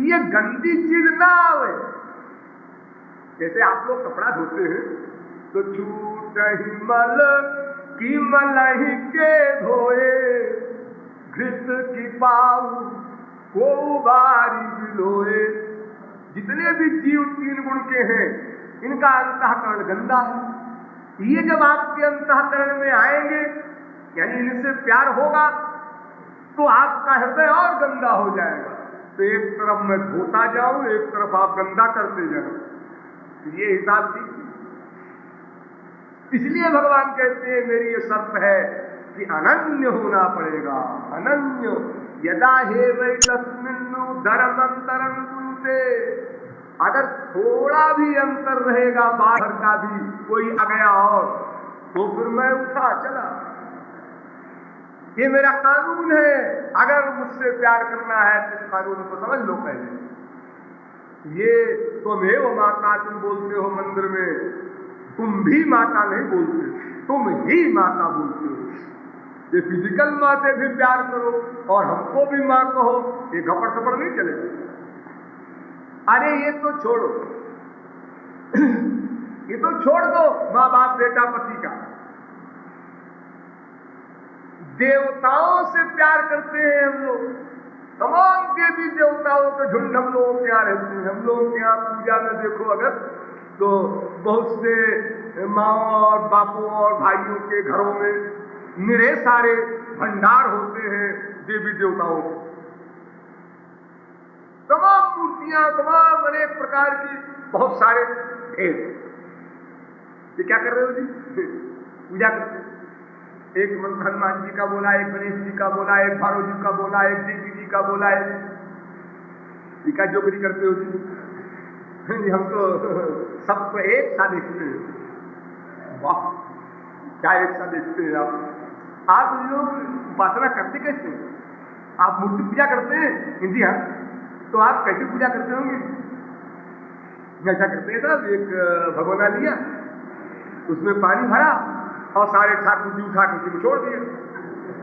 ये गंदी चीज ना आवे। जैसे आप लोग कपड़ा धोते हैं तो छूट ही मल की मलही के धोए, घृत की पाऊ को बारी बिलोए। जितने भी जीव 3 गुण के हैं इनका अंतःकरण गंदा है। ये जब आपके अंतःकरण में आएंगे, यानी इनसे प्यार होगा, तो आपका हृदय और गंदा हो जाएगा। तो एक तरफ मैं धोता जाऊं, एक तरफ आप गंदा करते जाओ, ये हिसाब ठीक। इसलिए भगवान कहते हैं मेरी ये शर्त है कि अनन्य होना पड़ेगा। अनन्य यदा हे वै तस्मिन्नु धर्मंतरं कुरुते, अगर थोड़ा भी अंतर रहेगा बाहर का भी, कोई आ गया और, तो फिर मैं उठा चला। ये मेरा कानून है। अगर मुझसे प्यार करना है तो इस कानून को समझ लो पहले। ये तुमेव माता तुम बोलते हो मंदिर में, तुम भी माता नहीं बोलते, तुम ही माता बोलते हो। ये फिजिकल माँ से भी प्यार करो और हमको भी माँ कहो, ये घपड़ सपड़ नहीं चलेगा। अरे ये तो छोड़ो ये तो छोड़ दो माँ बाप बेटा पति का, देवताओं से प्यार करते हैं हम लोग। तमाम देवी देवताओं के झुंड हम लोगों के यहाँ रहते हैं। हम लोगों के यहाँ पूजा में देखो अगर, तो बहुत से माओ और बापों और भाइयों के घरों में निरे सारे भंडार होते हैं देवी देवताओं के। तमाम मूर्तियां, तमाम अनेक प्रकार की, बहुत सारे ढेर। ये क्या कर रहे हो जी? पूजा करते हैं। एक मंत्र हनुमान जी का बोला, एक गणेश जी का बोला, एक भारो जी का बोला, एक देवी जी का बोला है। ये क्या जोगरी करते हो जी? हम तो सबको एक सा देखते हैं। वाह, क्या एक सा देखते हैं आप लोग उपासना करते कैसे? आप मूर्ति पूजा करते हैं जी? हाँ, तो आप कैसे पूजा करते होंगे? ऐसा करते हैं साहब, एक भगोना लिया, उसमें पानी भरा और सारे ठाकुर जी उठा के उसमें छोड़ दिए,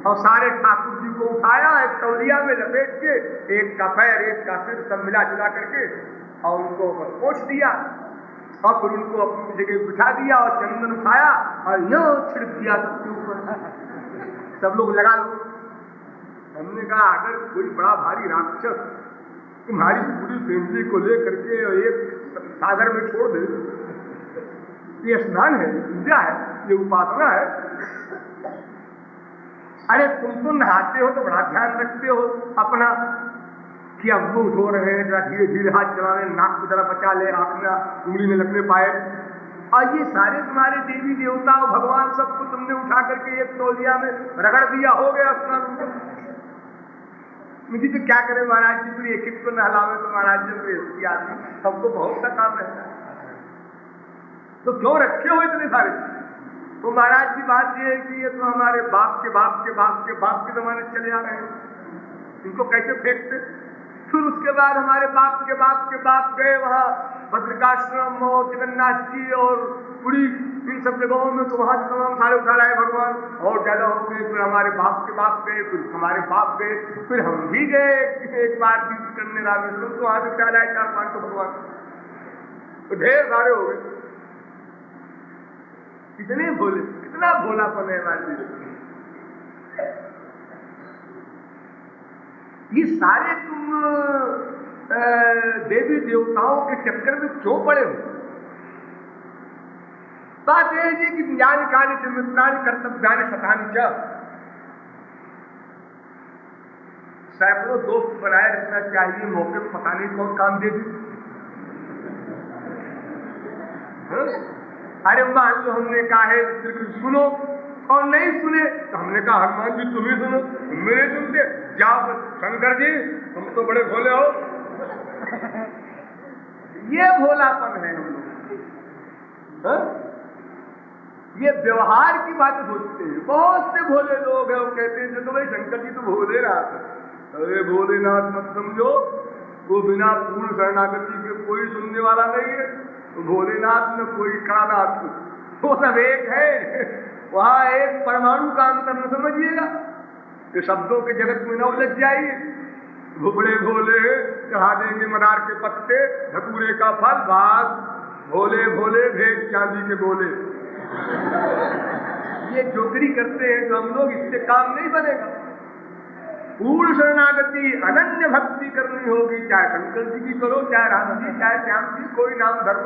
और सारे ठाकुर जी को उठाया, एक तौलिया में लपेट के, एक का पैर एक का सिर सब मिला जुला करके और उनको पोंछ दिया, और फिर उनको अपनी जगह बिठा दिया और चंदन उठाया और यूं छिड़क दिया सबके ऊपर, सब लोग लगा लो। हमने कहा अगर कोई बड़ा भारी राक्षस तुम्हारी पूरी फैमिली को लेकर के एक सागर में छोड़ दे, ये स्नान है, पूजा है, ये उपासना है। अरे तुम तो नहाते हो तो बड़ा ध्यान रखते हो अपना कि अब मुंह धो रहे हैं, जरा धीरे धीरे हाथ चला रहे, नाक को जरा बचा ले, आंख में उंगली में लगने पाए। और ये सारे तुम्हारे देवी देवता और भगवान सबको तुमने उठा करके एक तौलिया में रगड़ दिया, हो गया स्नान। मुझे तो क्या करे महाराज जी, फिर एक एक को नहलावे तो महाराज जी आदमी सबको बहुत सा काम रहता है, तो क्यों रखे हो इतने सारे? तो महाराज जी बात ये है कि ये तो हमारे बाप के बाप के बाप के बाप के जमाने चले आ रहे हैं, इनको कैसे फेंकते? फिर उसके बाद हमारे बाप के बाप गए वहां भद्रिकाश्रम और जगन्नाथ जी और पुरी, इन सब जगहों में, तो वहां से तमाम सारे उठा लाए भगवान, और ज्यादा हो गए। फिर हमारे बाप के बाप गए, फिर हमारे बाप गए, फिर हम भी गए एक बार तीर्थ करने रामेश्वरम, तो वहां से उठा लाए 4-5 भगवान, तो ढेर सारे हो गए। कितने भोले, कितना भोलापन है हमारे। ये सारे तुम देवी देवताओं के चक्कर में क्यों पड़े हो? बात यह है कि ज्ञान काल से मित्राणि कर्तव्यानि शतानि च, सैकड़ों दोस्त बनाए रखना चाहिए, मौके पर पता नहीं कौन काम दे दी। अरे मान लो हमने कहा है सुनो और नहीं सुने, तो हमने कहा हनुमान जी तुम ही सुनो, मेरे सुनते जाओ शंकर जी तुम तो बड़े भोले हो। ये भोलापन है हम लोग, ये व्यवहार की बात सोचते हैं। बहुत से भोले लोग हैं, वो कहते हैं तो भाई शंकर जी तो भोले रहा था। अरे भोलेनाथ मत समझो, वो बिना पूर्ण शरणागति के कोई सुनने वाला नहीं है। तो भोलेनाथ में कोई कड़ानाथ, वो सब एक है, वहां एक परमाणु का अंतर न समझिएगा, ये शब्दों के जगत में न उलझ जाइए। भुबड़े भोले चढ़ा देंगे मदार के पत्ते, धतूरे का फल, बास भोले भोले भेज चांदी के बोले। ये जोगरी करते हैं तो हम लोग, इससे काम नहीं बनेगा। पूर्ण शरणागति अनन्य भक्ति करनी होगी, चाहे शंकर जी की करो, चाहे राम जी, चाहे श्याम जी, कोई नाम धर्म,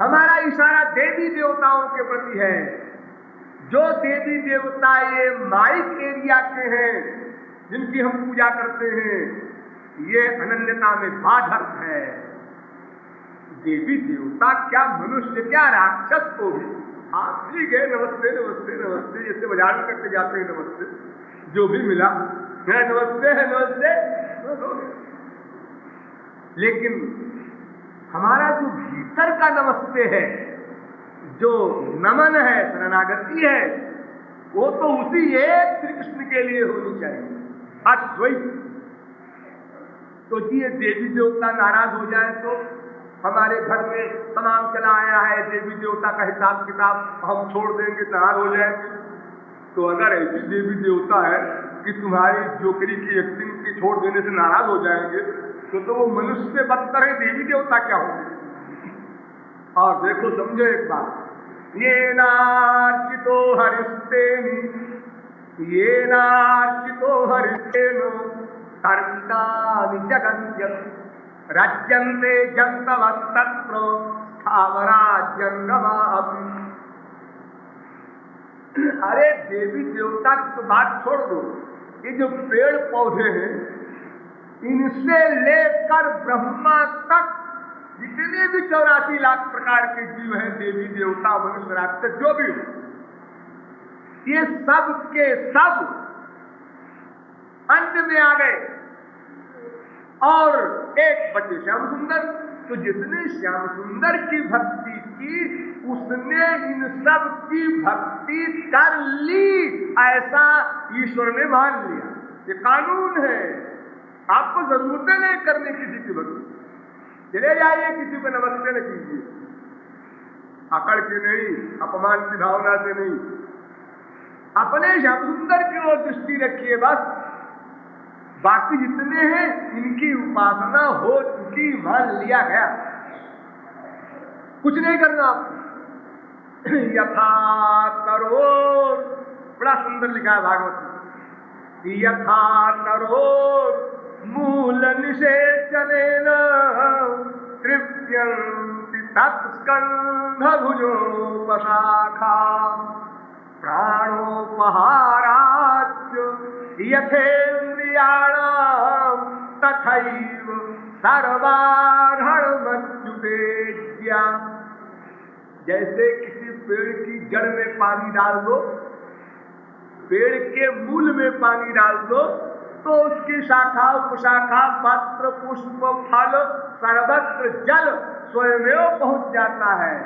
हमारा इशारा देवी देवताओं के प्रति है। जो देवी देवता ये माइक एरिया के हैं, जिनकी हम पूजा करते हैं, ये अनन्यता में बाधक है। देवी देवता क्या मनुष्य, क्या राक्षस को भी आप ठीक है, नमस्ते नमस्ते नमस्ते, जैसे बाजार में करके जाते हैं नमस्ते, जो भी मिला है नमस्ते है नमस्ते। लेकिन हमारा जो भीतर का नमस्ते है, जो नमन है, शरणागति है, वो तो उसी एक श्री कृष्ण के लिए होनी चाहिए, अद्वैत। तो ये देवी देवता नाराज हो जाए तो हमारे घर में तमाम चला आया है, देवी देवता का हिसाब किताब हम छोड़ देंगे, नाराज हो जाएंगे। तो अगर ऐसी देवी देवता है कि तुम्हारी जोकरी की एक्टिंग की छोड़ देने से नाराज हो जाएंगे, तो वो मनुष्य से बदतर है, देवी देवता क्या होंगे। और देखो, समझो एक बात, ये नार्चितो हरिस्तेनि, ये नार्चितो हरिस्तेनो कर्मितानि जगन्यत् राज्यन्ते जन्तवस्तत्र स्थावराज्यंगमा अपि। अरे देवी देवता की तो बात छोड़ दो, ये जो पेड़ पौधे हैं, इनसे लेकर ब्रह्मा तक जितने भी 84 लाख प्रकार के जीव हैं, देवी देवता मनुष्य राक्षस जो भी हो, ये सब के सब अंत में आ गए और एक बचे श्याम सुंदर। तो जिसने श्याम सुंदर की भक्ति की, उसने इन सब की भक्ति कर ली, ऐसा ईश्वर ने मान लिया। ये कानून है, आपको जरूरत नहीं करने किसी की भक्ति। चले जाइए, किसी को नमस्ते न कीजिए, अकड़ के नहीं, अपमान की भावना से नहीं, अपने श्याम सुंदर की ओर दृष्टि रखिए बस। बाकी जितने हैं इनकी उपासना हो चुकी, मान लिया गया, कुछ नहीं करना आपको। यथा तरोर, बड़ा सुंदर लिखा है भागवत में, यथा तरोर मूल निषेचनेन तृप्यन्ति तत्स्कन्ध भुजोपशाखा प्राणोपहाराच्च यथेन्द्रियाणां तथैव सर्वाधर्मच्युतेज्या। जैसे किसी पेड़ की जड़ में पानी डाल दो, पेड़ के मूल में पानी डाल दो, तो उसकी शाखा उपशाखा पत्र पुष्प फल सर्वत्र जल स्वयं पहुंच जाता है।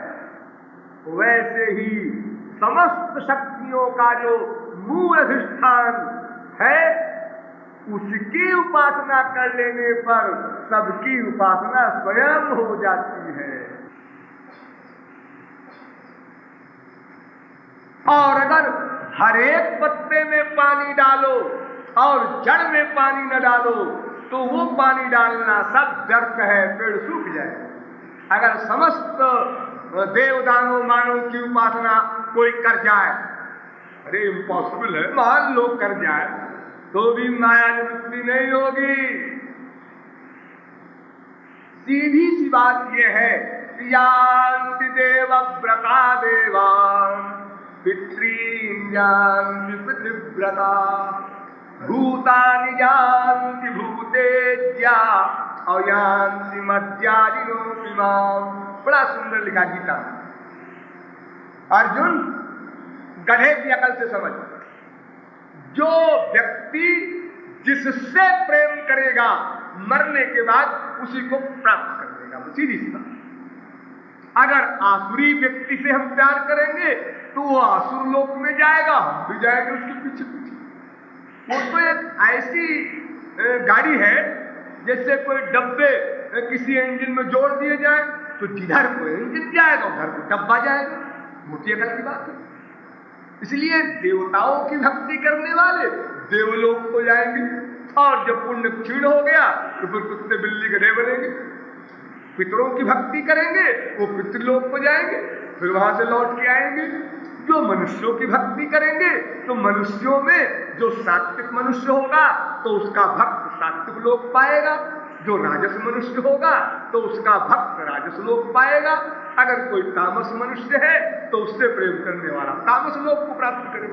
वैसे ही समस्त शक्तियों का जो मूल अधिष्ठान है, उसकी उपासना कर लेने पर सबकी उपासना स्वयं हो जाती है। और अगर हर एक पत्ते में पानी डालो और जड़ में पानी न डालो, तो वो पानी डालना सब व्यर्थ है, पेड़ सूख जाए। अगर समस्त देवदानों मानव की उपासना कोई कर जाए, अरे इम्पॉसिबल है, मान लो कर जाए, तो भी माया निवृत्ति नहीं होगी। सीधी सी बात यह है, यान्ति देव व्रता देवान् पितॄन् यान्ति पितृव्रता भूतानि यान्ति भूतेज्या और यान्ति मध्याजिनो विमाम। बड़ा सुंदर लिखा गीता। अर्जुन, गधे की अकल से समझ, जो व्यक्ति जिससे प्रेम करेगा मरने के बाद उसी को प्राप्त कर देगा, सीधी सी बात। अगर आसुरी व्यक्ति से हम प्यार करेंगे तो वो आसुर लोक में जाएगा, हम भी जाएंगे उसके पीछे पीछे। वो तो एक ऐसी गाड़ी है जैसे कोई डब्बे किसी इंजन में जोड़ दिए जाए, तो जिधर को इंजन जाएगा उधर को डब्बा जाएगा। मोटी अकल की बात है। इसलिए देवताओं की भक्ति करने वाले देवलोक को जाएंगे, और जब पुण्य क्षीण हो गया तो फिर कुत्ते बिल्ली गधे बनेंगे। पितरों की भक्ति करेंगे वो पितृलोक को जाएंगे, फिर वहां से लौट के आएंगे। जो मनुष्यों की भक्ति करेंगे तो मनुष्यों में जो सात्विक मनुष्य होगा तो उसका भक्त सात्विक लोक पाएगा, जो राजस मनुष्य होगा तो उसका भक्त राजस लोक पाएगा। अगर कोई तामस मनुष्य है तो उससे प्रेम करने वाला तामस लोक को प्राप्त करे,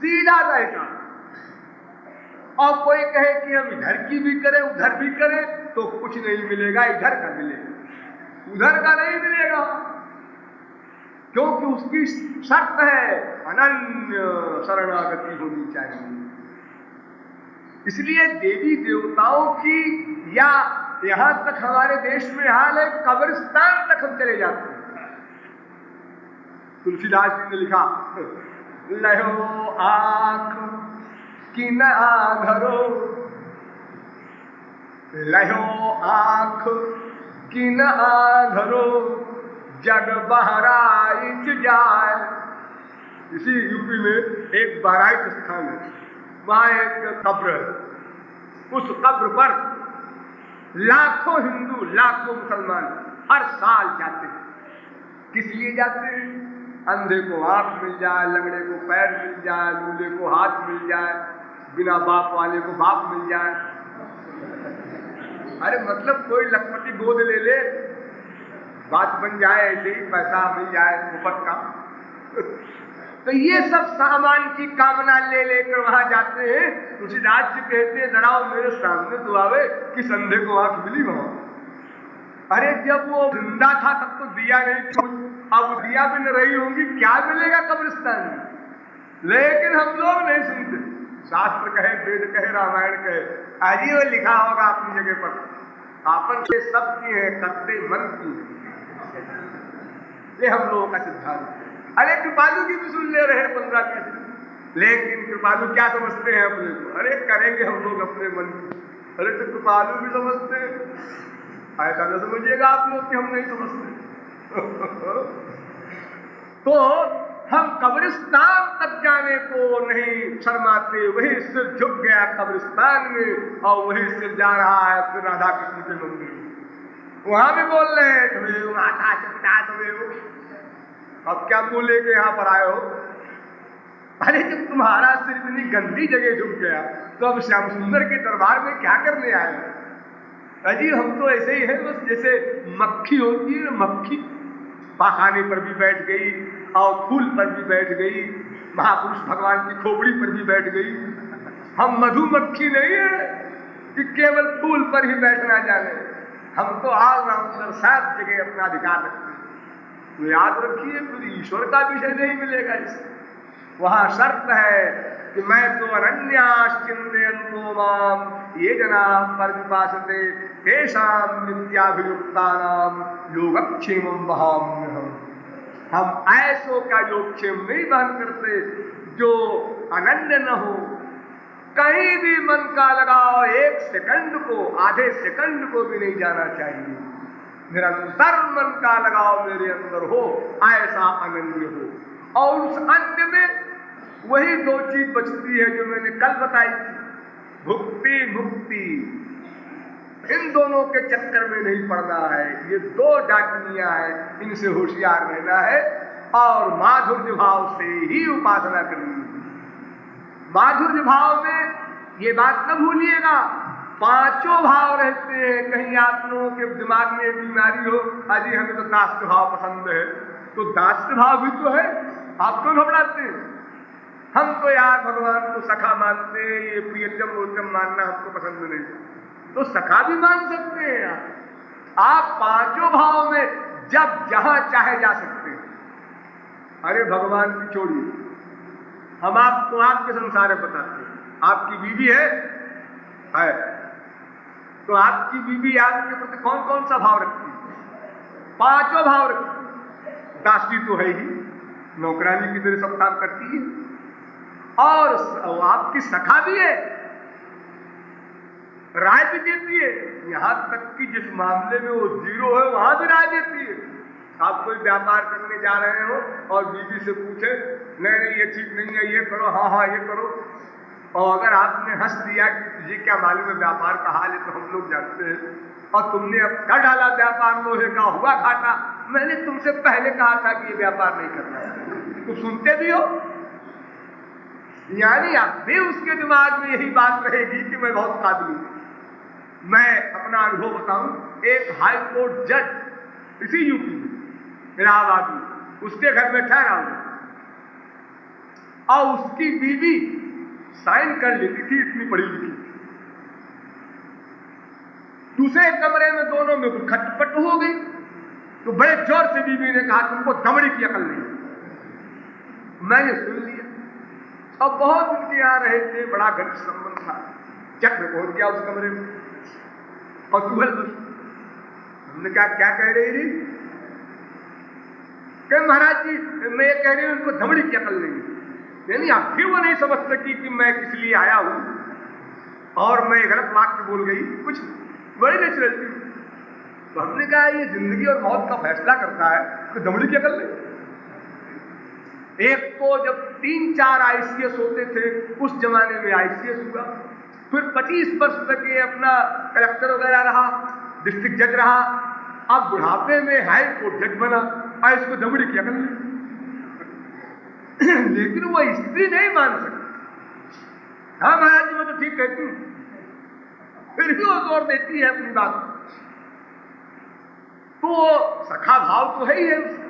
सीधा जाएगा। और कोई कहे कि हम इधर की भी करें उधर भी करें तो कुछ नहीं मिलेगा, इधर का मिलेगा उधर का नहीं मिलेगा, क्योंकि उसकी शर्त है अनन्य शरणागति होनी चाहिए। इसलिए देवी देवताओं की, या यहां तक हमारे देश में हाल है कब्रिस्तान तक हम चले जाते हैं। तुलसीदास जी ने लिखा, लहो आंख कि न आधरो, लहो आंख कि न आधरो, जग बहराइच जाए। इसी यूपी में एक बहराइच स्थान है, वहां एक कब्र है, उस कब्र पर लाखों हिंदू लाखों मुसलमान हर साल जाते हैं। किस लिए जाते हैं? अंधे को आंख मिल जाए, लंगड़े को पैर मिल जाए, लूले को हाथ मिल जाए, बिना बाप वाले को बाप मिल जाए। अरे मतलब कोई लखपति गोद ले ले, बात बन जाए, ऐसे ही पैसा मिल जाए मुफ्त का। तो ये सब सामान की कामना ले लेकर वहां जाते हैं। तुलसीदास जी कहते हैं, जरा मेरे सामने तो आवे कि संधे को आंख मिली वहां। अरे जब वो जिंदा था तब तो दिया नहीं कुछ, अब दिया भी न रही होंगी, क्या मिलेगा कब्रिस्तान में? लेकिन हम लोग नहीं सुनते। शास्त्र कहे, वेद कहे, रामायण कहे, आज वो लिखा होगा अपनी जगह पर, आपन के सब की है, करते मन की है। ये हम लोगों का सिद्धांत है। अरे कृपालु की भी सुन ले रहे 15-20, लेकिन कृपालु क्या समझते हैं अपने को? अरे करेंगे हम लोग अपने मन की। अरे तो कृपालु भी समझते हैं, ऐसा न समझिएगा आप लोग कि हम नहीं समझते। तो हम कब्रिस्तान तक जाने को नहीं शर्माते। वही सिर झुक गया कब्रिस्तान में और वही सिर जा रहा है फिर राधा कृष्ण के मंदिर में। वहां भी बोल रहे हैं तुम्हें माता चकता तुम्हें, अब क्या मुंह लेके यहां पर आए हो? अरे जब तुम्हारा सिर इतनी गंदी जगह झुक गया तो अब श्याम सुंदर के दरबार में क्या करने आए? अजी हम तो ऐसे ही है, बस जैसे मक्खी होती है ना, मक्खी पाखाने पर भी बैठ गई और फूल पर भी बैठ गई, महापुरुष भगवान की खोपड़ी पर भी बैठ गई। हम मधुमक्खी नहीं है कि केवल फूल पर ही बैठना जाने, हम तो ऑलराउंडर सब जगह अपना अधिकार रखते हैं। तो याद रखिए, फिर ईश्वर का विषय नहीं मिलेगा इससे। वहां शर्त है कि मैं तो अनन्याश्चिन्तयन्तो माम ये जना परिपासते तेषां नित्याभियुक्तानां योगक्षेमं वहाम्यहम्। हम ऐसों का योगक्षेम नहीं वहन करते जो अनन्य न हो। कहीं भी मन का लगाओ, एक सेकंड को, आधे सेकंड को भी नहीं जाना चाहिए। निरंतर मन का लगाओ मेरे अंदर हो, ऐसा अनन्य हो। और उस अन्य में वही दो चीज बचती है जो मैंने कल बताई थी, भुक्ति मुक्ति। इन दोनों के चक्कर में नहीं पड़ना है। ये दो डाकिनियां हैं, इनसे होशियार रहना है और माधुर्य भाव से ही उपासना करनी है। माधुर्य भाव में ये बात न भूलिएगा, पांचों भाव रहते हैं। कहीं आप लोगों के दिमाग में बीमारी हो, अजी हमें तो दास्य भाव पसंद है, तो दास्य भाव भी तो है, आप क्यों घबराते हैं? हम तो यार भगवान को सखा मानते हैं, ये प्रियतम रोचम मानना हमको पसंद नहीं, तो सखा भी मान सकते हैं आप पांचों भाव में जब जहां चाहे जा सकते हैं। अरे भगवान की छोड़िए, हम आपको आपके संसार में बताते हैं। आपकी बीवी है तो आपकी बीवी आपके प्रति कौन कौन सा भाव रखती है? पांचों भाव रखती है। दासी तो है ही, नौकरानी की तरह सब काम करती है, और आपकी सखा भी है, राय भी देती है। यहां तक कि जिस मामले में वो जीरो है वहां भी राय देती है। आप कोई व्यापार करने जा रहे हो और बीवी से पूछे, नहीं ये ठीक नहीं है, ये करो, हाँ ये करो, और अगर आपने हंस दिया कि तुझे क्या मालूम है व्यापार का हाल है, तो हम लोग जानते हैं, और तुमने अब कर डाला व्यापार, लोहे का हुआ घाटा, मैंने तुमसे पहले कहा था कि ये व्यापार नहीं करना, तुम सुनते भी हो। यानी अब भी उसके दिमाग में यही बात रहेगी कि मैं बहुत काबिल हूं। मैं अपना अनुभव बताऊं, एक हाई कोर्ट जज इसी यूपी में इलाहाबाद में, उसके घर में ठहरा हूं, और उसकी बीवी साइन कर लेती थी, इतनी पढ़ी लिखी। दूसरे कमरे में दोनों में खटपट हो गई, तो बड़े जोर से बीवी ने कहा, तुमको दमड़ी की अकल नहीं। मैंने सुन लिया, अब बहुत उनके यहाँ रहे थे, बड़ा घनिष्ठ संबंध था। जब मैं पहुंच गया उस कमरे में, और तुहल हमने कहा, क्या कह रही थी? कह महाराज जी, मैं ये कह रही हूं उनको दमड़ी की अकल नहीं। यानी अब भी वो नहीं समझ सकी कि मैं किस लिए आया हूं, और मैं गलत वाक्य बोल गई, कुछ बड़ी नेचुरल थी। तो हमने कहा, ये जिंदगी और मौत का फैसला करता है, तो दमड़ी की अकल नहीं। एक तो जब 3-4 ICS होते थे, उस जमाने में ICS हुआ, फिर 25 वर्ष तक ये अपना कलेक्टर वगैरह रहा, डिस्ट्रिक्ट जज रहा, अब बुढ़ापे में हाई कोर्ट जज बना, और इसको दमड़ी की अकल नहीं। लेकिन वो स्त्री नहीं मान सकती। हाँ महाराज जी, मैं तो ठीक कहती हूँ, फिर भी वो जोर देती है अपनी बात। तो सखा भाव तो है ही है उसका,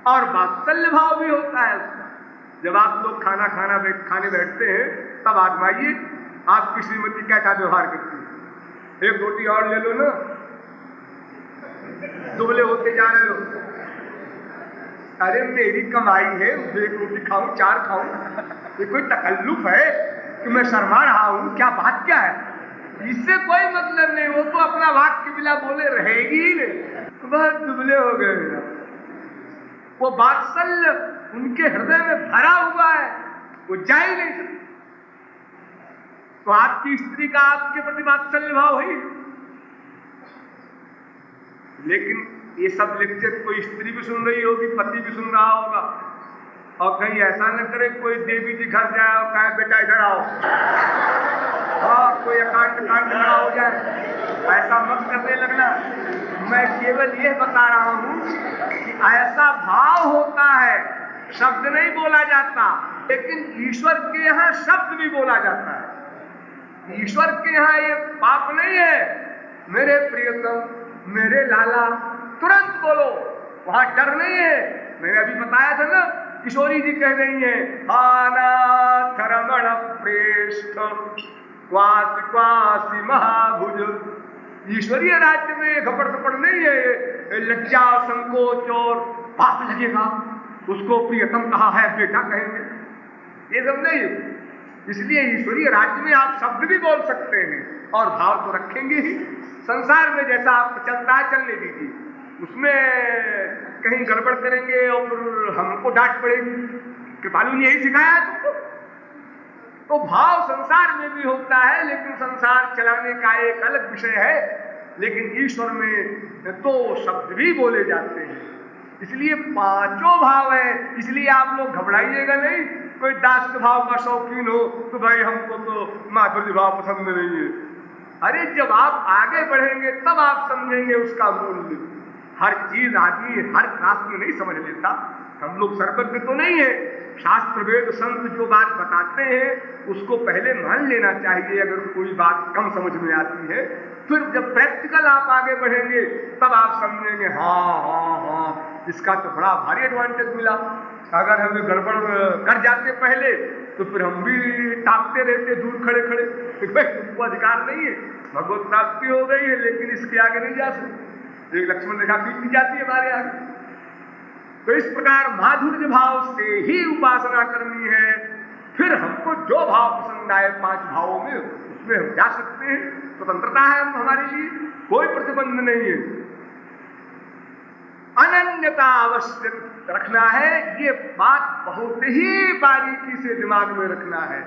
और वात्सल्य भाव भी होता है उसका। जब आप लोग खाने बैठते हैं, तब आजमाइए आपकी श्रीमती कैसा व्यवहार करती है। एक रोटी और ले लो ना, दुबले होते जा रहे हो। अरे मेरी कमाई है, एक रोटी खाऊं, 4 खाऊं, ये कोई तकल्लुफ है कि मैं शर्मा रहा हूं? क्या बात क्या है? इससे कोई मतलब नहीं, वो तो अपना वाक्य बिला बोले रहेगी ही नहीं। बहुत दुबले हो गए, वो वात्सल्य उनके हृदय में भरा हुआ है, वो जा ही नहीं सकता। तो आपकी स्त्री का आपके प्रति वात्सल्य भाव है। लेकिन ये सब लेक्चर कोई स्त्री भी सुन रही होगी, पति भी सुन रहा होगा, और कहीं ऐसा न करे कोई देवी जी घर जाए और कहे, बेटा इधर आओ, कोई अकांड खड़ा हो जाए, ऐसा मत करने लगना। मैं केवल यह बता रहा हूं कि ऐसा भाव होता है, शब्द नहीं बोला जाता, लेकिन ईश्वर के यहाँ शब्द भी बोला जाता है। ईश्वर के यहाँ ये पाप नहीं है, मेरे प्रियतम, मेरे लाला, तुरंत बोलो, वहां डर नहीं है। मैंने अभी बताया था ना, किशोरी जी कह रही हैं, अनाथ रमण प्रेष्ठ क्वासी क्वासी महाभुज। ईश्वरीय राज्य में घपड़ थपड़ नहीं है, लज्जा संकोच और पाप लगेगा, उसको प्रियतम कहा है, बेटा कहेंगे, ये सब नहीं है। इसलिए ईश्वरीय राज्य में आप शब्द भी बोल सकते हैं और भाव तो रखेंगे ही। संसार में जैसा आप चलता है चलने दीजिए, उसमें कहीं गड़बड़ करेंगे और फिर हमको डांट पड़ेगी। कृपालु ने यही सिखाया है तुमको। तो भाव संसार में भी होता है, लेकिन संसार चलाने का एक अलग विषय है। लेकिन ईश्वर में तो शब्द भी बोले जाते हैं, इसलिए 5 भाव है। इसलिए आप लोग घबराइएगा नहीं। कोई दास भाव का शौकीन हो तो भाई हमको तो माधुर्य भाव पसंद नहीं है। अरे जब आप आगे बढ़ेंगे तब आप समझेंगे उसका मूल्य। हर चीज आदमी हर क्लास में नहीं समझ लेता। हम लोग सर्वज्ञ तो नहीं है। शास्त्र वेद संत जो बात बताते हैं उसको पहले मान लेना चाहिए। अगर कोई बात कम समझ में आती है, फिर जब प्रैक्टिकल आप आगे बढ़ेंगे तब आप समझेंगे हाँ, इसका तो बड़ा भारी एडवांटेज मिला। अगर हमें गड़बड़ कर जाते पहले तो फिर हम भी टापते रहते दूर खड़े खड़े, तुमको अधिकार नहीं है, भगवत प्राप्ति हो गई है, लेकिन इसके आगे नहीं जा सकते। एक लक्ष्मण रेखा खींच दी जाती है हमारे आगे। तो इस प्रकार माधुर्य भाव से ही उपासना करनी है। फिर हमको जो भाव पसंद आए 5 भावों में, उसमें हम जा सकते हैं। स्वतंत्रता है हमारे लिए, कोई प्रतिबंध नहीं है। अनन्यता अवश्य रखना है। ये बात बहुत ही बारीकी से दिमाग में रखना है।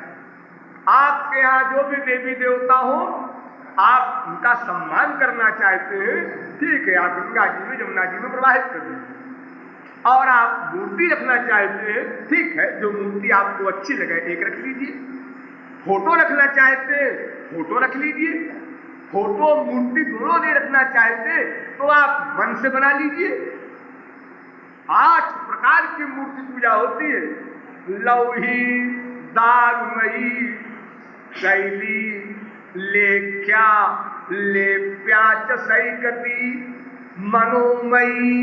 आपके यहाँ जो भी देवी देवता हो, आप उनका सम्मान करना चाहते हैं, ठीक है, आप गंगा जी में जमुना जी में प्रवाहित कर दीजिए। और आप मूर्ति रखना चाहते हैं, ठीक है, जो मूर्ति आपको अच्छी लगे एक रख लीजिए। फोटो रखना चाहते हैं, फोटो रख लीजिए। फोटो मूर्ति दोनों नहीं रखना चाहते तो आप मन से बना लीजिए। 8 प्रकार की मूर्ति पूजा होती है। लौही, दारुमयी, शैली, लेख्या, लेप्या च सैकती, मनोमयी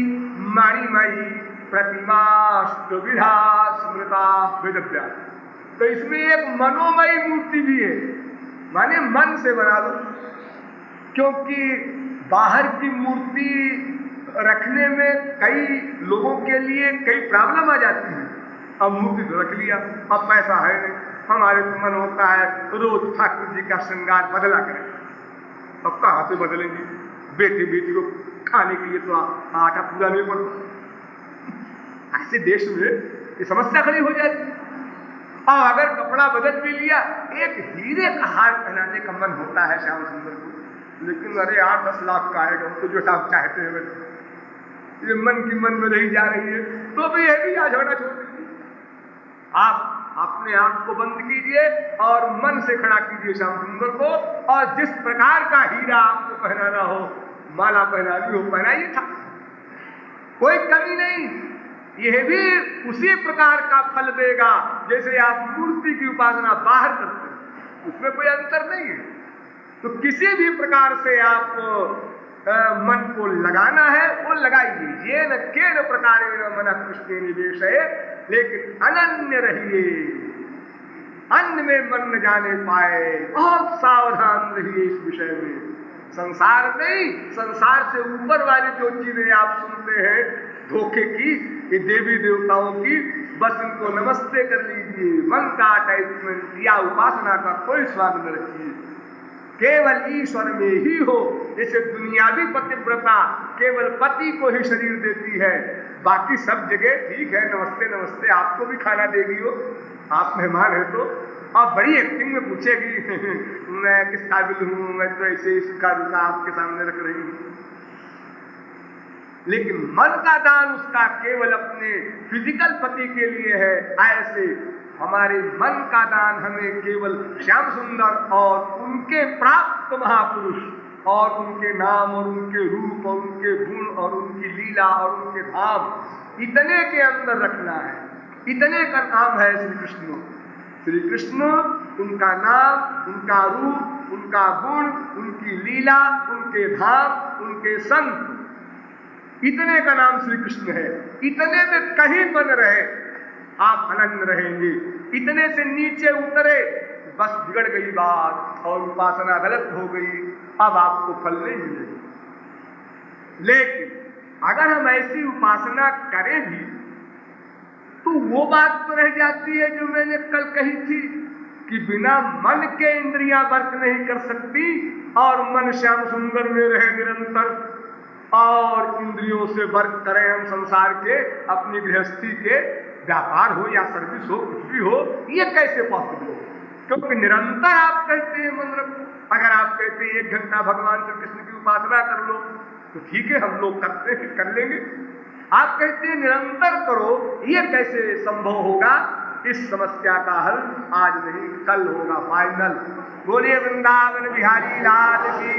मणिमयी प्रतिमास्तु विधा स्मृता वेदव्या। तो इसमें एक मनोमयी मूर्ति भी है, माने मन से बना दो, क्योंकि बाहर की मूर्ति रखने में कई लोगों के लिए कई प्रॉब्लम आ जाती है। अब मूर्ति तो रख लिया, अब पैसा है नहीं, हमारे तो मन होता है रोज ठाकुर जी का श्रृंगार बदला करें, अब कहाँ से बदलेंगे, बेटी बेटी को खाने के लिए तो आटा पूरा नहीं पड़ता। ऐसे देश में ये समस्या खड़ी हो जाती। और अगर कपड़ा बदल भी लिया, एक हीरे का हार पहनाने का मन होता है श्याम सुंदर को, लेकिन अरे 8-10 लाख का आएगा, तो जो आप चाहते हैं ये मन की मन में रही जा रही है, तो भी ये भी आज होना छोड़ दीजिए। आप अपने आप को बंद कीजिए और मन से खड़ा कीजिए श्याम सुंदर को, और जिस प्रकार का हीरा आपको पहनाना हो, माला पहनानी हो, पहनाइए था, कोई कमी नहीं। यह भी उसी प्रकार का फल देगा जैसे आप मूर्ति की उपासना बाहर करते हैं, उसमें कोई अंतर नहीं है। तो किसी भी प्रकार से आप मन को लगाना है वो लगाइए, ये न के न प्रकार मन कृष्ण निवेश है, लेकिन अनन्य रहिए, अन्य में मन न जाने पाए, बहुत सावधान रहिए इस विषय में। संसार नहीं, संसार से ऊपर वाली जो चीजें आप सुनते हैं धोखे की, ये देवी देवताओं की, बस इनको नमस्ते कर लीजिए, मन का अटैचमेंट या उपासना का कोई स्वाद न रखिए, केवल ईश्वर में ही हो। जैसे दुनियावी पतिव्रता केवल पति को ही शरीर देती है, बाकी सब जगह ठीक है, नमस्ते नमस्ते, आपको भी खाना देगी वो, आप मेहमान है तो, और बड़ी एक्टिंग में पूछेगी मैं किस काबिल हूं, मैं तो ऐसे ही सूखा रूखा आपके सामने रख रही हूं। लेकिन मन का दान उसका केवल अपने फिजिकल पति के लिए है। ऐसे हमारे मन का दान हमें केवल श्याम सुंदर और उनके प्राप्त महापुरुष और उनके नाम और उनके रूप और उनके गुण और उनकी लीला और उनके धाम, इतने के अंदर रखना है। इतने का नाम है श्री कृष्ण। श्री कृष्ण, उनका नाम, उनका रूप, उनका गुण, उनकी लीला, उनके धाम, उनके संत, इतने का नाम श्री कृष्ण है। इतने में कहीं मन रहे आप अनन्य रहेंगे, इतने से नीचे उतरे बस बिगड़ गई बात और उपासना गलत हो गई, अब आपको फल नहीं मिलेगा। लेकिन अगर हम ऐसी उपासना करें भी तो वो बात तो रह जाती है जो मैंने कल कही थी कि बिना मन के इंद्रियां वर्क नहीं कर सकती, और मन श्याम सुंदर में रहे निरंतर, और इंद्रियों से वर्क करें हम संसार के, अपनी गृहस्थी के, व्यापार हो या सर्विस हो, कुछ भी हो, ये कैसे पॉसिबल हो? क्योंकि निरंतर आप कहते हैं मन रखो। अगर आप कहते हैं 1 घंटा भगवान श्री कृष्ण की उपासना कर लो तो ठीक है, हम लोग करते हैं, कर लेंगे। आप कहते हैं निरंतर करो, ये कैसे संभव होगा? इस समस्या का हल आज नहीं कल होगा फाइनल। बोलिए वृंदावन बिहारी लाल की।